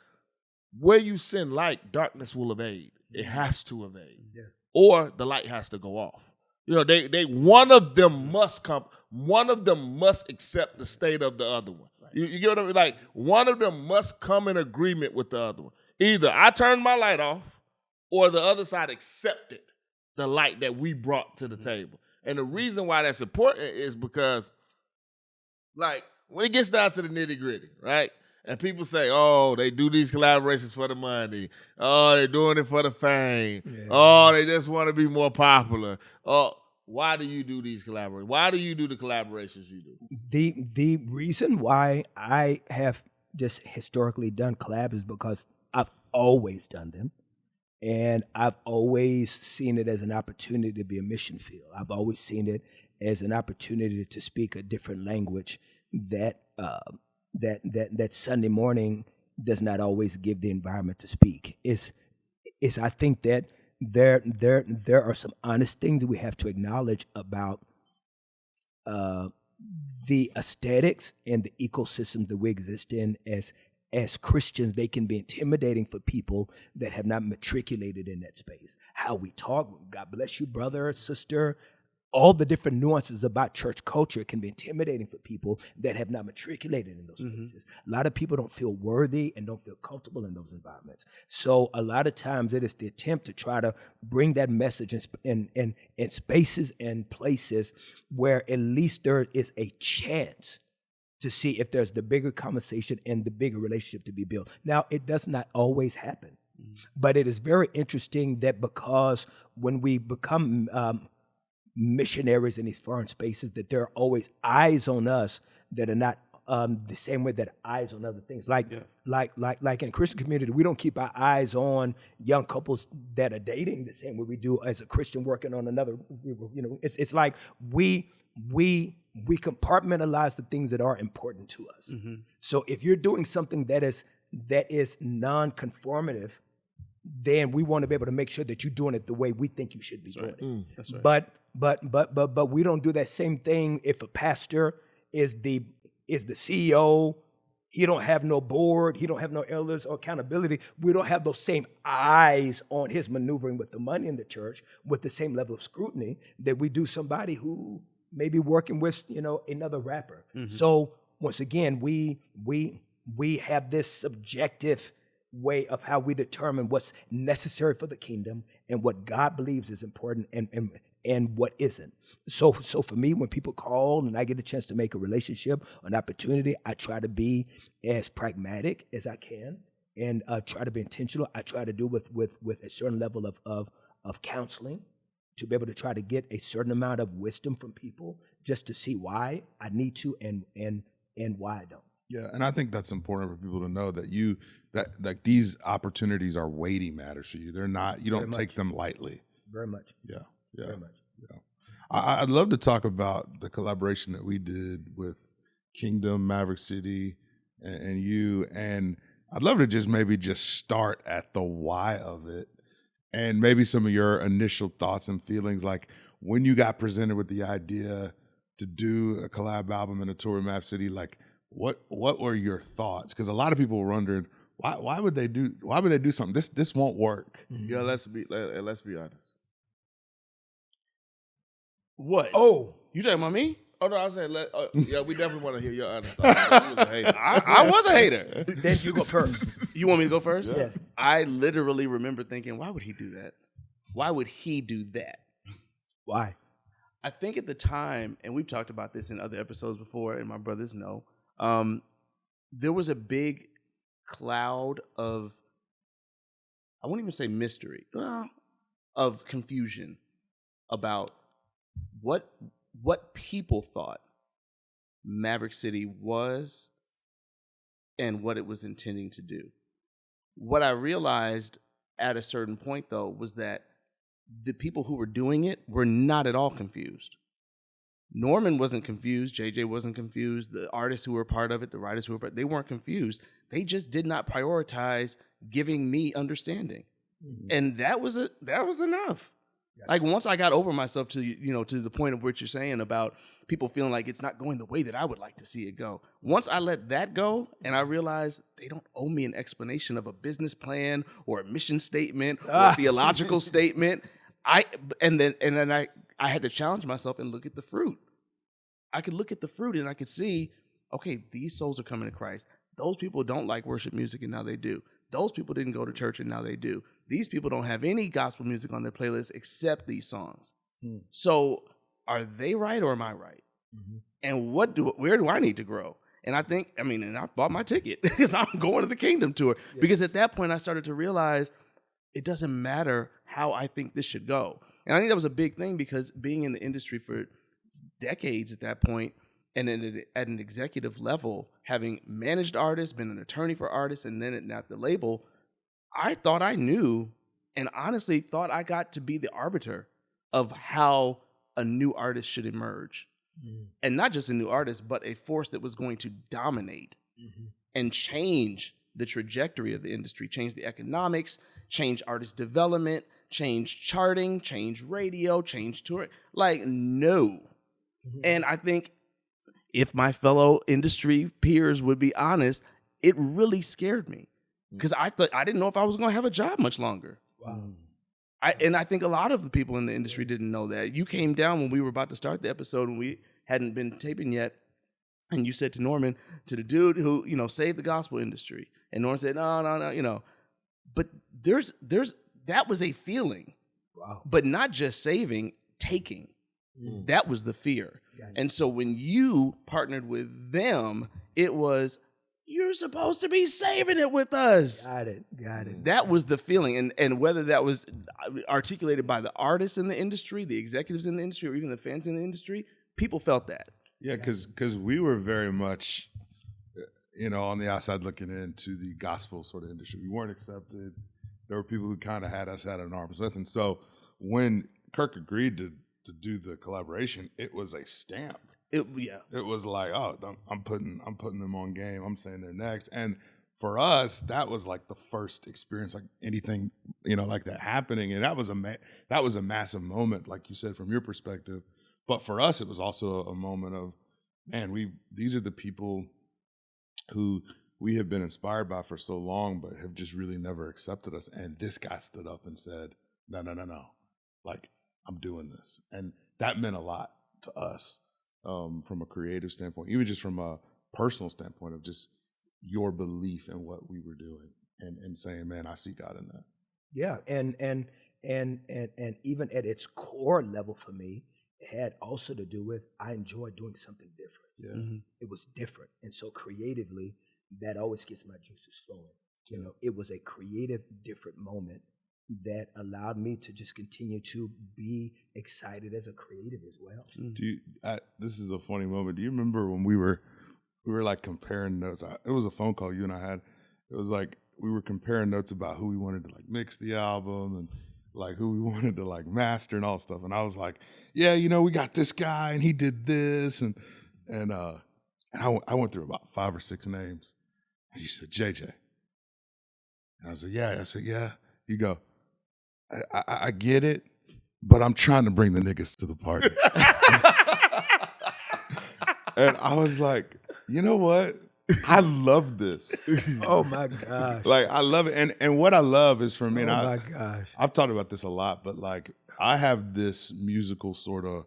where you send light, darkness will evade. It has to evade. Yeah. Or the light has to go off. They one of them must come. One of them must accept the state of the other one. Right. You get what I mean? Like one of them must come in agreement with the other one. Either I turn my light off, or the other side accepted the light that we brought to the table. And the reason why that's important is because, like, when it gets down to the nitty gritty, right? And people say, oh, they do these collaborations for the money. Oh, they're doing it for the fame. Yeah. Oh, they just want to be more popular. Oh, why do you do these collaborations? Why do you do the collaborations you do? The reason why I have just historically done collabs is because I've always done them. And I've always seen it as an opportunity to be a mission field. I've always seen it as an opportunity to speak a different language that Sunday morning does not always give the environment to speak. I think that there are some honest things that we have to acknowledge about the aesthetics and the ecosystem that we exist in as Christians. They can be intimidating for people that have not matriculated in that space. How we talk, God bless you, brother, sister, all the different nuances about church culture can be intimidating for people that have not matriculated in those spaces. A lot of people don't feel worthy and don't feel comfortable in those environments. So a lot of times it is the attempt to try to bring that message in spaces and places where at least there is a chance to see if there's the bigger conversation and the bigger relationship to be built. Now, it does not always happen, but it is very interesting that because when we become missionaries in these foreign spaces, that there are always eyes on us that are not the same way that eyes on other things. Like in a Christian community, we don't keep our eyes on young couples that are dating the same way we do as a Christian working on another. It's like we compartmentalize the things that are important to us. So if you're doing something that is non-conformative, then we want to be able to make sure that you're doing it the way we think you should be doing it. That's right. But we don't do that same thing if a pastor is the is the CEO. He don't have no board. He don't have no elders or accountability. We don't have those same eyes on his maneuvering with the money in the church with the same level of scrutiny that we do somebody who may be working with, another rapper. So once again, we have this subjective way of how we determine what's necessary for the kingdom and what God believes is important and what isn't. So for me, when people call and I get a chance to make a relationship, an opportunity, I try to be as pragmatic as I can and try to be intentional. I try to do with a certain level of counseling to be able to try to get a certain amount of wisdom from people just to see why I need to and why I don't. Yeah, and I think that's important for people to know that these opportunities are weighty matters for you. They're not. You don't take them lightly. Very much. Yeah. Very much. Yeah. I'd love to talk about the collaboration that we did with Kingdom, Maverick City, and you. And I'd love to just start at the why of it, and maybe some of your initial thoughts and feelings, like when you got presented with the idea to do a collab album and a tour in Maverick City, like. What were your thoughts? Because a lot of people were wondering why would they do something? This won't work. Yeah, let's be honest. What? Oh, You talking about me? Oh no, I was saying, yeah, we definitely want to hear your honest thoughts. You was a hater. I was a hater. then you go first. You want me to go first? Yes. I literally remember thinking, why would he do that? Why would he do that? Why? I think at the time, and we've talked about this in other episodes before, and my brothers know, there was a big cloud of, I won't even say mystery, of confusion about what people thought Maverick City was and what it was intending to do. What I realized at a certain point, though, was that the people who were doing it were not at all confused. Norman wasn't confused. JJ wasn't confused. The artists who were part of it, the writers who were part, they weren't confused. They just did not prioritize giving me understanding, and that was enough. Gotcha. Like once I got over myself to the point of what you're saying about people feeling like it's not going the way that I would like to see it go. Once I let that go, and I realized they don't owe me an explanation of a business plan or a mission statement or a theological statement. I had to challenge myself and look at the fruit. I could look at the fruit and I could see, okay, these souls are coming to Christ. Those people don't like worship music and now they do. Those people didn't go to church and now they do. These people don't have any gospel music on their playlist except these songs. So are they right or am I right? And where do I need to grow? And I think, and I bought my ticket because I'm going to the Kingdom tour. Yeah. Because at that point I started to realize it doesn't matter how I think this should go. And I think that was a big thing because being in the industry for decades at that point and at an executive level, having managed artists, been an attorney for artists, and then at the label, I thought I knew and honestly thought I got to be the arbiter of how a new artist should emerge. And not just a new artist, but a force that was going to dominate and change the trajectory of the industry, change the economics, change artist development, change charting, change radio, change touring. Like, no. And I think if my fellow industry peers would be honest, it really scared me because I didn't know if I was going to have a job much longer. Wow. I think a lot of the people in the industry didn't know that. You came down when we were about to start the episode and we hadn't been taping yet. And you said to Norman, to the dude who, saved the gospel industry. And Norman said, no. But that was a feeling. Wow. But not just saving, taking. That was the fear. And so when you partnered with them, it was, you're supposed to be saving it with us. Got it. That was the feeling. And whether that was articulated by the artists in the industry, the executives in the industry, or even the fans in the industry, people felt that. Yeah, because we were very much, on the outside looking into the gospel sort of industry. We weren't accepted. There were people who kind of had us at an arm's length. And so when Kirk agreed to do the collaboration, it was a stamp. It was like, oh, I'm putting them on game. I'm saying they're next. And for us, that was like the first experience, like anything, like that happening. And that was a massive moment, like you said, from your perspective. But for us, it was also a moment of, man, these are the people who we have been inspired by for so long, but have just really never accepted us. And this guy stood up and said, no. Like, I'm doing this. And that meant a lot to us from a creative standpoint, even just from a personal standpoint of just your belief in what we were doing and saying, man, I see God in that. Yeah, and even at its core level for me, it had also to do with I enjoy doing something different. Yeah. It was different. And so creatively, that always gets my juices flowing. You know, it was a creative, different moment that allowed me to just continue to be excited as a creative as well. This is a funny moment. Do you remember when we were like comparing notes? It was a phone call you and I had. It was like we were comparing notes about who we wanted to like mix the album and like who we wanted to like master and all stuff. And I was like, yeah, you know, we got this guy and he did this and I went through about 5 or 6 names. And he said, JJ. And I said, yeah. I said, yeah. You go, I get it, but I'm trying to bring the niggas to the party. And I was like, you know what? I love this. Oh my gosh. Like, I love it. And what I love is for me, and my gosh. I've talked about this a lot, but like, I have this musical sort of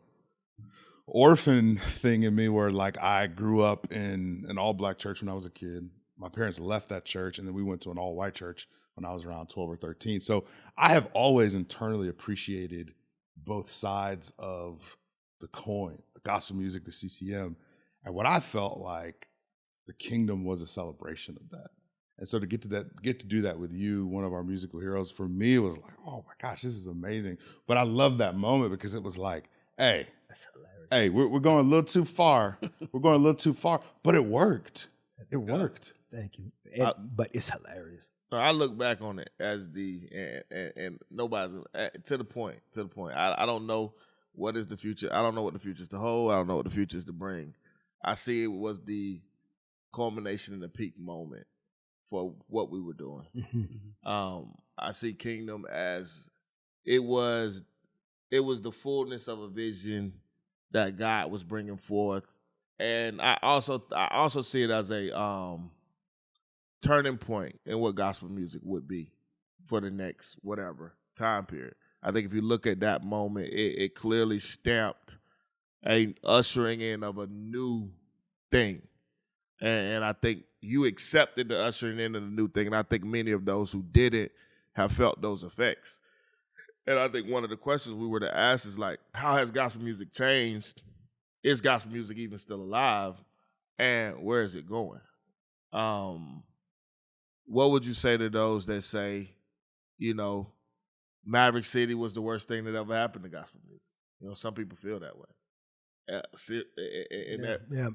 orphan thing in me where like I grew up in an all-black church when I was a kid. My parents left that church, and then we went to an all-white church when I was around 12 or 13. So I have always internally appreciated both sides of the coin, the gospel music, the CCM. And what I felt like the kingdom was a celebration of that. And so to get to do that with you, one of our musical heroes, for me, it was like, oh my gosh, this is amazing. But I love that moment because it was like, hey, that's hilarious. Hey, we're going a little too far. We're going a little too far, but it worked. It worked. Thank you. But it's hilarious. I look back on it as and nobody's to the point. I don't know what is the future. I don't know what the future is to hold. I don't know what the future is to bring. I see it was the culmination and the peak moment for what we were doing. I see Kingdom as it was the fullness of a vision that God was bringing forth, and I also see it as a turning point in what gospel music would be for the next whatever time period. I think if you look at that moment, it clearly stamped a ushering in of a new thing. And I think you accepted the ushering in of the new thing, and I think many of those who didn't have felt those effects. And I think one of the questions we were to ask is like, how has gospel music changed? Is gospel music even still alive? And where is it going? What would you say to those that say, you know, Maverick City was the worst thing that ever happened to gospel music? You know, some people feel that way.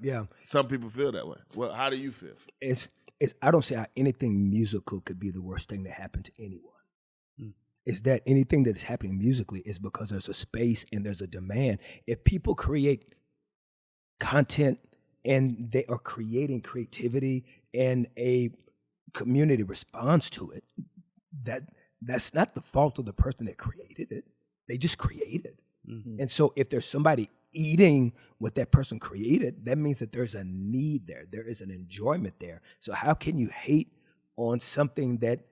Yeah. Some people feel that way. Well, how do you feel? It's I don't see how anything musical could be the worst thing that happened to anyone. Is that anything that is happening musically is because there's a space and there's a demand. If people create content and they are creating creativity and a community responds to it, that's not the fault of the person that created it. They just created. And so if there's somebody eating what that person created, that means that there's a need there. There is an enjoyment there. So how can you hate on something that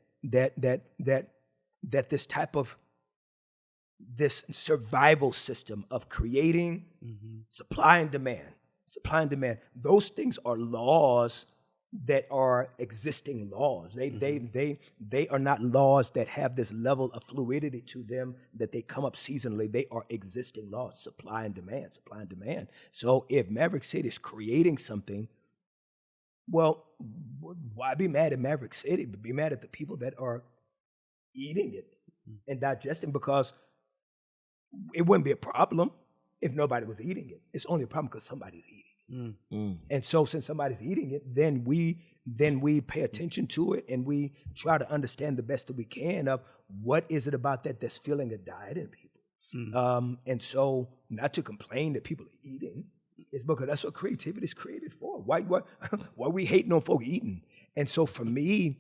this type of this survival system of creating supply and demand, those things are laws that are existing laws. They are not laws that have this level of fluidity to them that they come up seasonally. They are existing laws, supply and demand. So if Maverick City is creating something, well, why be mad at Maverick City? But be mad at the people that are eating it and digesting, because it wouldn't be a problem if nobody was eating it. It's only a problem because somebody's eating it. And so since somebody's eating it, then we pay attention to it and we try to understand the best that we can of what is it about that that's filling a diet in people. And so not to complain that people are eating, it's because that's what creativity is created for. Why we hating on folk eating? And so for me,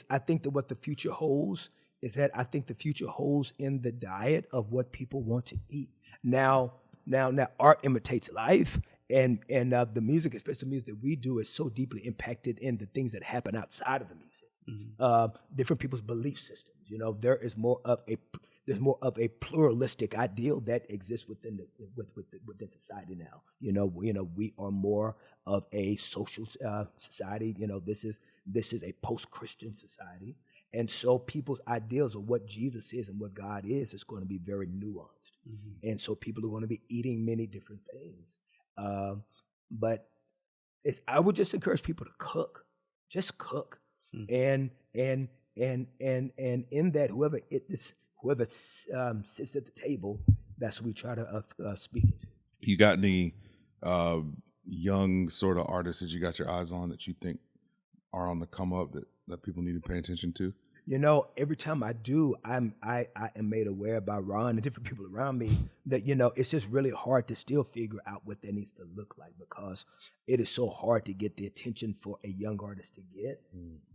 I think that what the future holds is that I think the future holds in the diet of what people want to eat. Now art imitates life, the music, especially music that we do, is so deeply impacted in the things that happen outside of the music. Different people's belief systems. You know, there's more of a pluralistic ideal that exists within within society now. You know, we are more of a social society. You know, this is a post-Christian society, and so people's ideals of what Jesus is and what God is going to be very nuanced, and so people are going to be eating many different things. But I would just encourage people to cook, just cook, and in that whoever sits at the table, that's what we try to speak into. You got any young sort of artists that you got your eyes on that you think are on the come up that people need to pay attention to? You know, every time I do, I am made aware by Ron and different people around me that, you know, it's just really hard to still figure out what that needs to look like, because it is so hard to get the attention for a young artist to get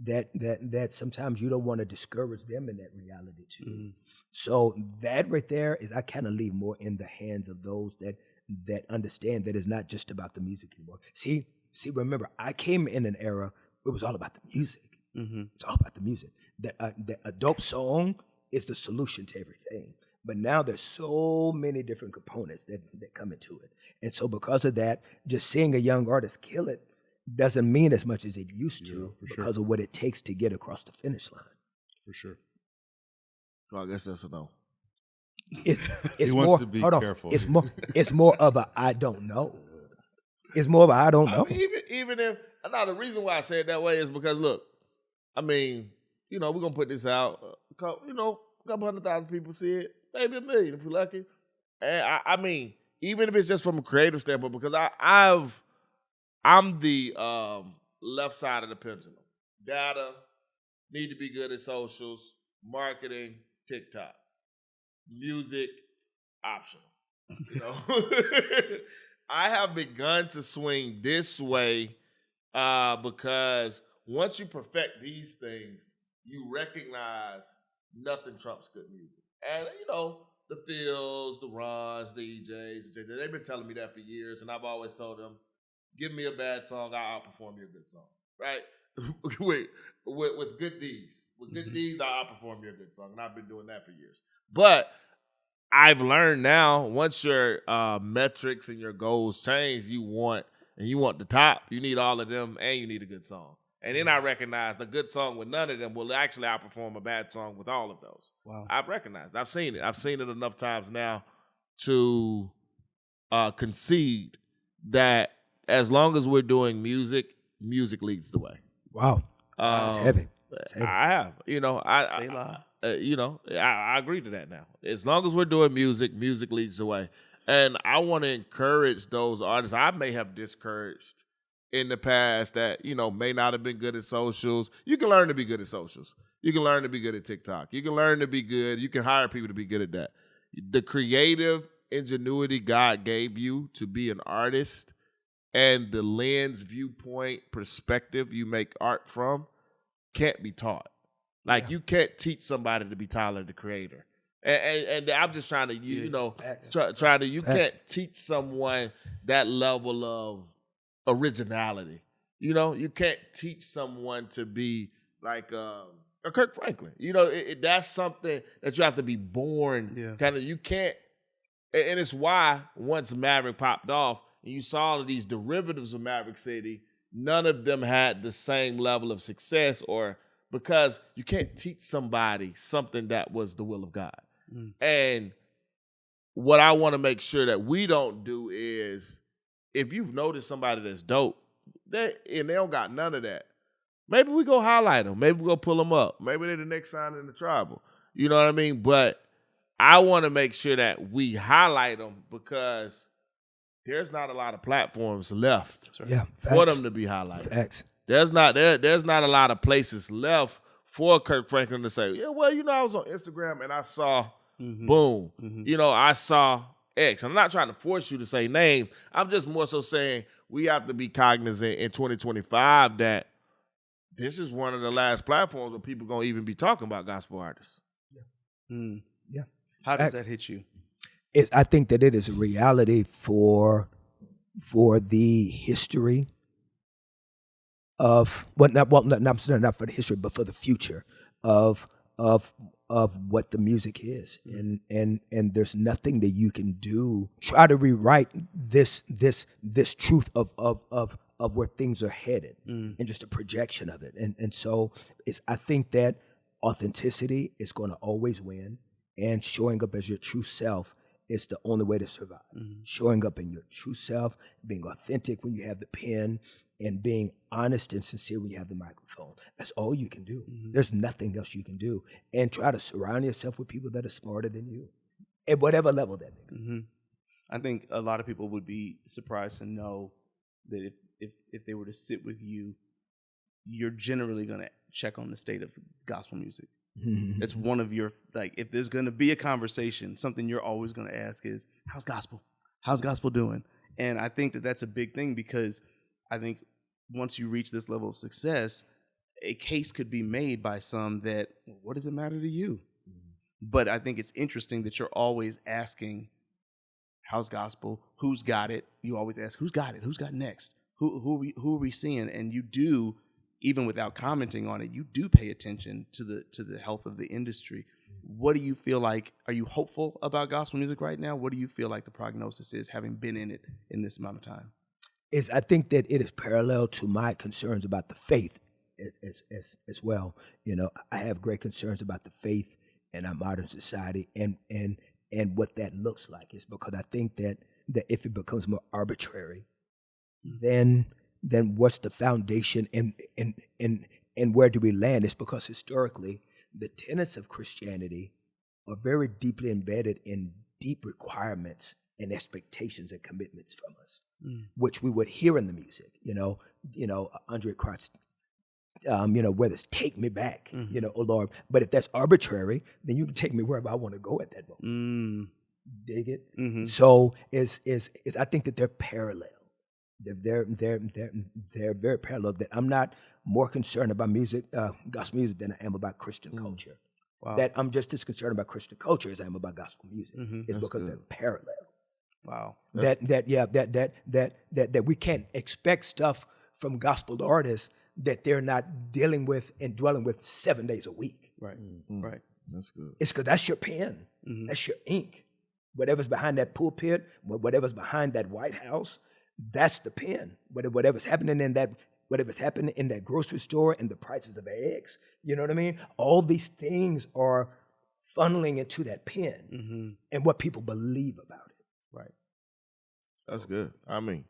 that sometimes you don't want to discourage them in that reality too. So that right there is, I kind of leave more in the hands of those that understand that it's not just about the music anymore. See, remember, I came in an era where it was all about the music. It's all about the music. That a dope song is the solution to everything. But now there's so many different components that come into it. And so because of that, just seeing a young artist kill it doesn't mean as much as it used to, because of what it takes to get across the finish line. For sure. Well, I guess that's a no. It's He more, wants to be careful. It's more of a I don't know. It's more of a I don't know. I mean, even if, now the reason why I say it that way is because, look, I mean, you know, we're going to put this out, a couple 100,000 people see it, maybe 1 million if we're lucky. And I mean, even if it's just from a creative standpoint, because I'm the left side of the pendulum. Data, need to be good at socials, marketing, TikTok. Music, optional. You know, I have begun to swing this way because once you perfect these things, you recognize nothing trumps good music. And, you know, the Phils, the Rons, the EJs, they've been telling me that for years, and I've always told them, give me a bad song, I'll outperform your good song, right? with good deeds. With good deeds, I'll outperform your good song, and I've been doing that for years. But I've learned now, once your metrics and your goals change, you want the top, you need all of them, and you need a good song. And then I recognize the good song with none of them will actually outperform a bad song with all of those. Wow. I've recognized. I've seen it. I've seen it enough times now to concede that as long as we're doing music, music leads the way. Wow. It's heavy. It's heavy. I have. You know, I agree to that now. As long as we're doing music, music leads the way. And I want to encourage those artists I may have discouraged in the past that, you know, may not have been good at socials. You can learn to be good at socials. You can learn to be good at TikTok. You can learn to be good. You can hire people to be good at that. The creative ingenuity God gave you to be an artist and the lens, viewpoint, perspective you make art from can't be taught. Like, you can't teach somebody to be Tyler, the Creator. And I'm just trying to, you can't teach someone that level of originality. You know, you can't teach someone to be like a Kirk Franklin. You know, that's something that you have to be born. Yeah. Kind of, you can't, and it's why once Maverick popped off, and you saw all of these derivatives of Maverick City, none of them had the same level of success, or because you can't teach somebody something that was the will of God. And what I want to make sure that we don't do is, if you've noticed somebody that's dope, and they don't got none of that, maybe we go highlight them. Maybe we go pull them up. Maybe they're the next sign in the Tribl. You know what I mean? But I want to make sure that we highlight them because there's not a lot of platforms left for them to be highlighted. Facts. There's not a lot of places left for Kirk Franklin to say, yeah, well, you know, I was on Instagram and I saw boom. You know, I saw X. I'm not trying to force you to say names. I'm just more so saying we have to be cognizant in 2025 that this is one of the last platforms where people going to even be talking about gospel artists. Yeah. How does that hit you? I think that it is a reality for for the history of not for the history, but for the future of what the music is, and there's nothing that you can do try to rewrite this truth of where things are headed, and just a projection of it, and so I think that authenticity is going to always win, and showing up as your true self is the only way to survive. Showing up in your true self, being authentic when you have the pen, and being honest and sincere when you have the microphone. That's all you can do. There's nothing else you can do. And try to surround yourself with people that are smarter than you, at whatever level that may be. I think a lot of people would be surprised to know that if they were to sit with you, you're generally going to check on the state of gospel music. It's one of your, like, if there's going to be a conversation, something you're always going to ask is, how's gospel? How's gospel doing? And I think that that's a big thing, because I think once you reach this level of success, a case could be made by some that, what does it matter to you? But I think it's interesting that you're always asking, how's gospel? Who's got it? You always ask, who's got it? Who's got next? Who are we seeing? And you do, even without commenting on it, you do pay attention to the health of the industry. What do you feel like? Are you hopeful about gospel music right now? What do you feel like the prognosis is, having been in it in this amount of time? I think that it is parallel to my concerns about the faith as well. You know, I have great concerns about the faith in our modern society, and what that looks like. Is because I think that if it becomes more arbitrary, then what's the foundation, and where do we land? It's because historically the tenets of Christianity are very deeply embedded in deep requirements and expectations and commitments from us, which we would hear in the music. You know, Andre Crouch, whether it's "Take Me Back," oh Lord. But if that's arbitrary, then you can take me wherever I want to go at that moment. Dig it? So I think that they're parallel. They're very parallel. That I'm not more concerned about music, gospel music, than I am about Christian culture. Wow. That I'm just as concerned about Christian culture as I am about gospel music. It's because they're parallel. Wow. That we can't expect stuff from gospel artists that they're not dealing with and dwelling with 7 days a week. Right. Right. That's good. It's because that's your pen. That's your ink. Whatever's behind that pulpit, whatever's behind that White House, that's the pen. Whatever's happening in that grocery store and the prices of eggs, you know what I mean? All these things are funneling into that pen and what people believe about it. Right. That's good. I mean,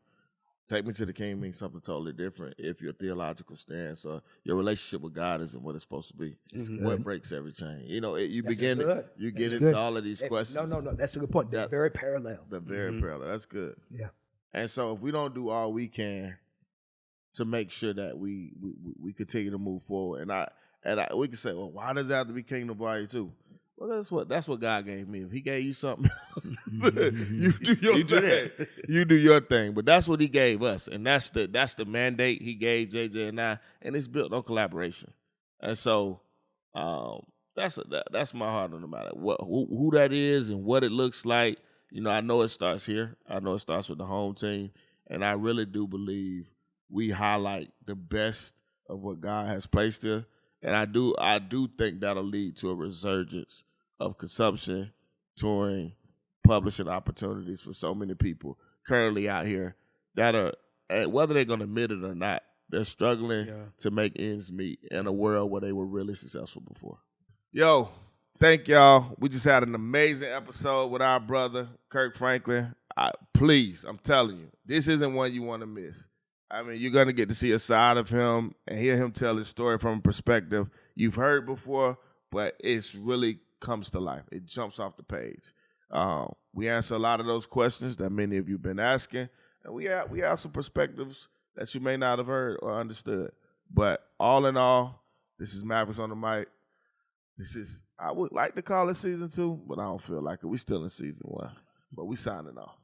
take me to the king means something totally different if your theological stance or your relationship with God isn't what it's supposed to be. What breaks every chain? You know, you get into all of these questions. No, that's a good point. They're very parallel. They're very parallel. That's good. Yeah. And so if we don't do all we can to make sure that we continue to move forward, and we can say, well, why does it have to be Kingdom Volume 2? Well, that's what God gave me. If He gave you something, you do your thing. You do your thing. But that's what He gave us, and that's the mandate He gave JJ and I, and it's built on collaboration. And so that's my heart on the matter. Who that is and what it looks like. You know, I know it starts here. I know it starts with the home team, and I really do believe we highlight the best of what God has placed there. And I do think that'll lead to a resurgence of consumption, touring, publishing opportunities for so many people currently out here that are, whether they're going to admit it or not, they're struggling to make ends meet in a world where they were really successful before. Yo, thank y'all. We just had an amazing episode with our brother, Kirk Franklin. Please, I'm telling you, this isn't one you want to miss. I mean, you're going to get to see a side of him and hear him tell his story from a perspective you've heard before, but it's really comes to life. It jumps off the page. We answer a lot of those questions that many of you have been asking, and we have some perspectives that you may not have heard or understood. But all in all, this is Mavericks on the mic. I would like to call it season 2, but I don't feel like it. We still in season 1, but we signing off.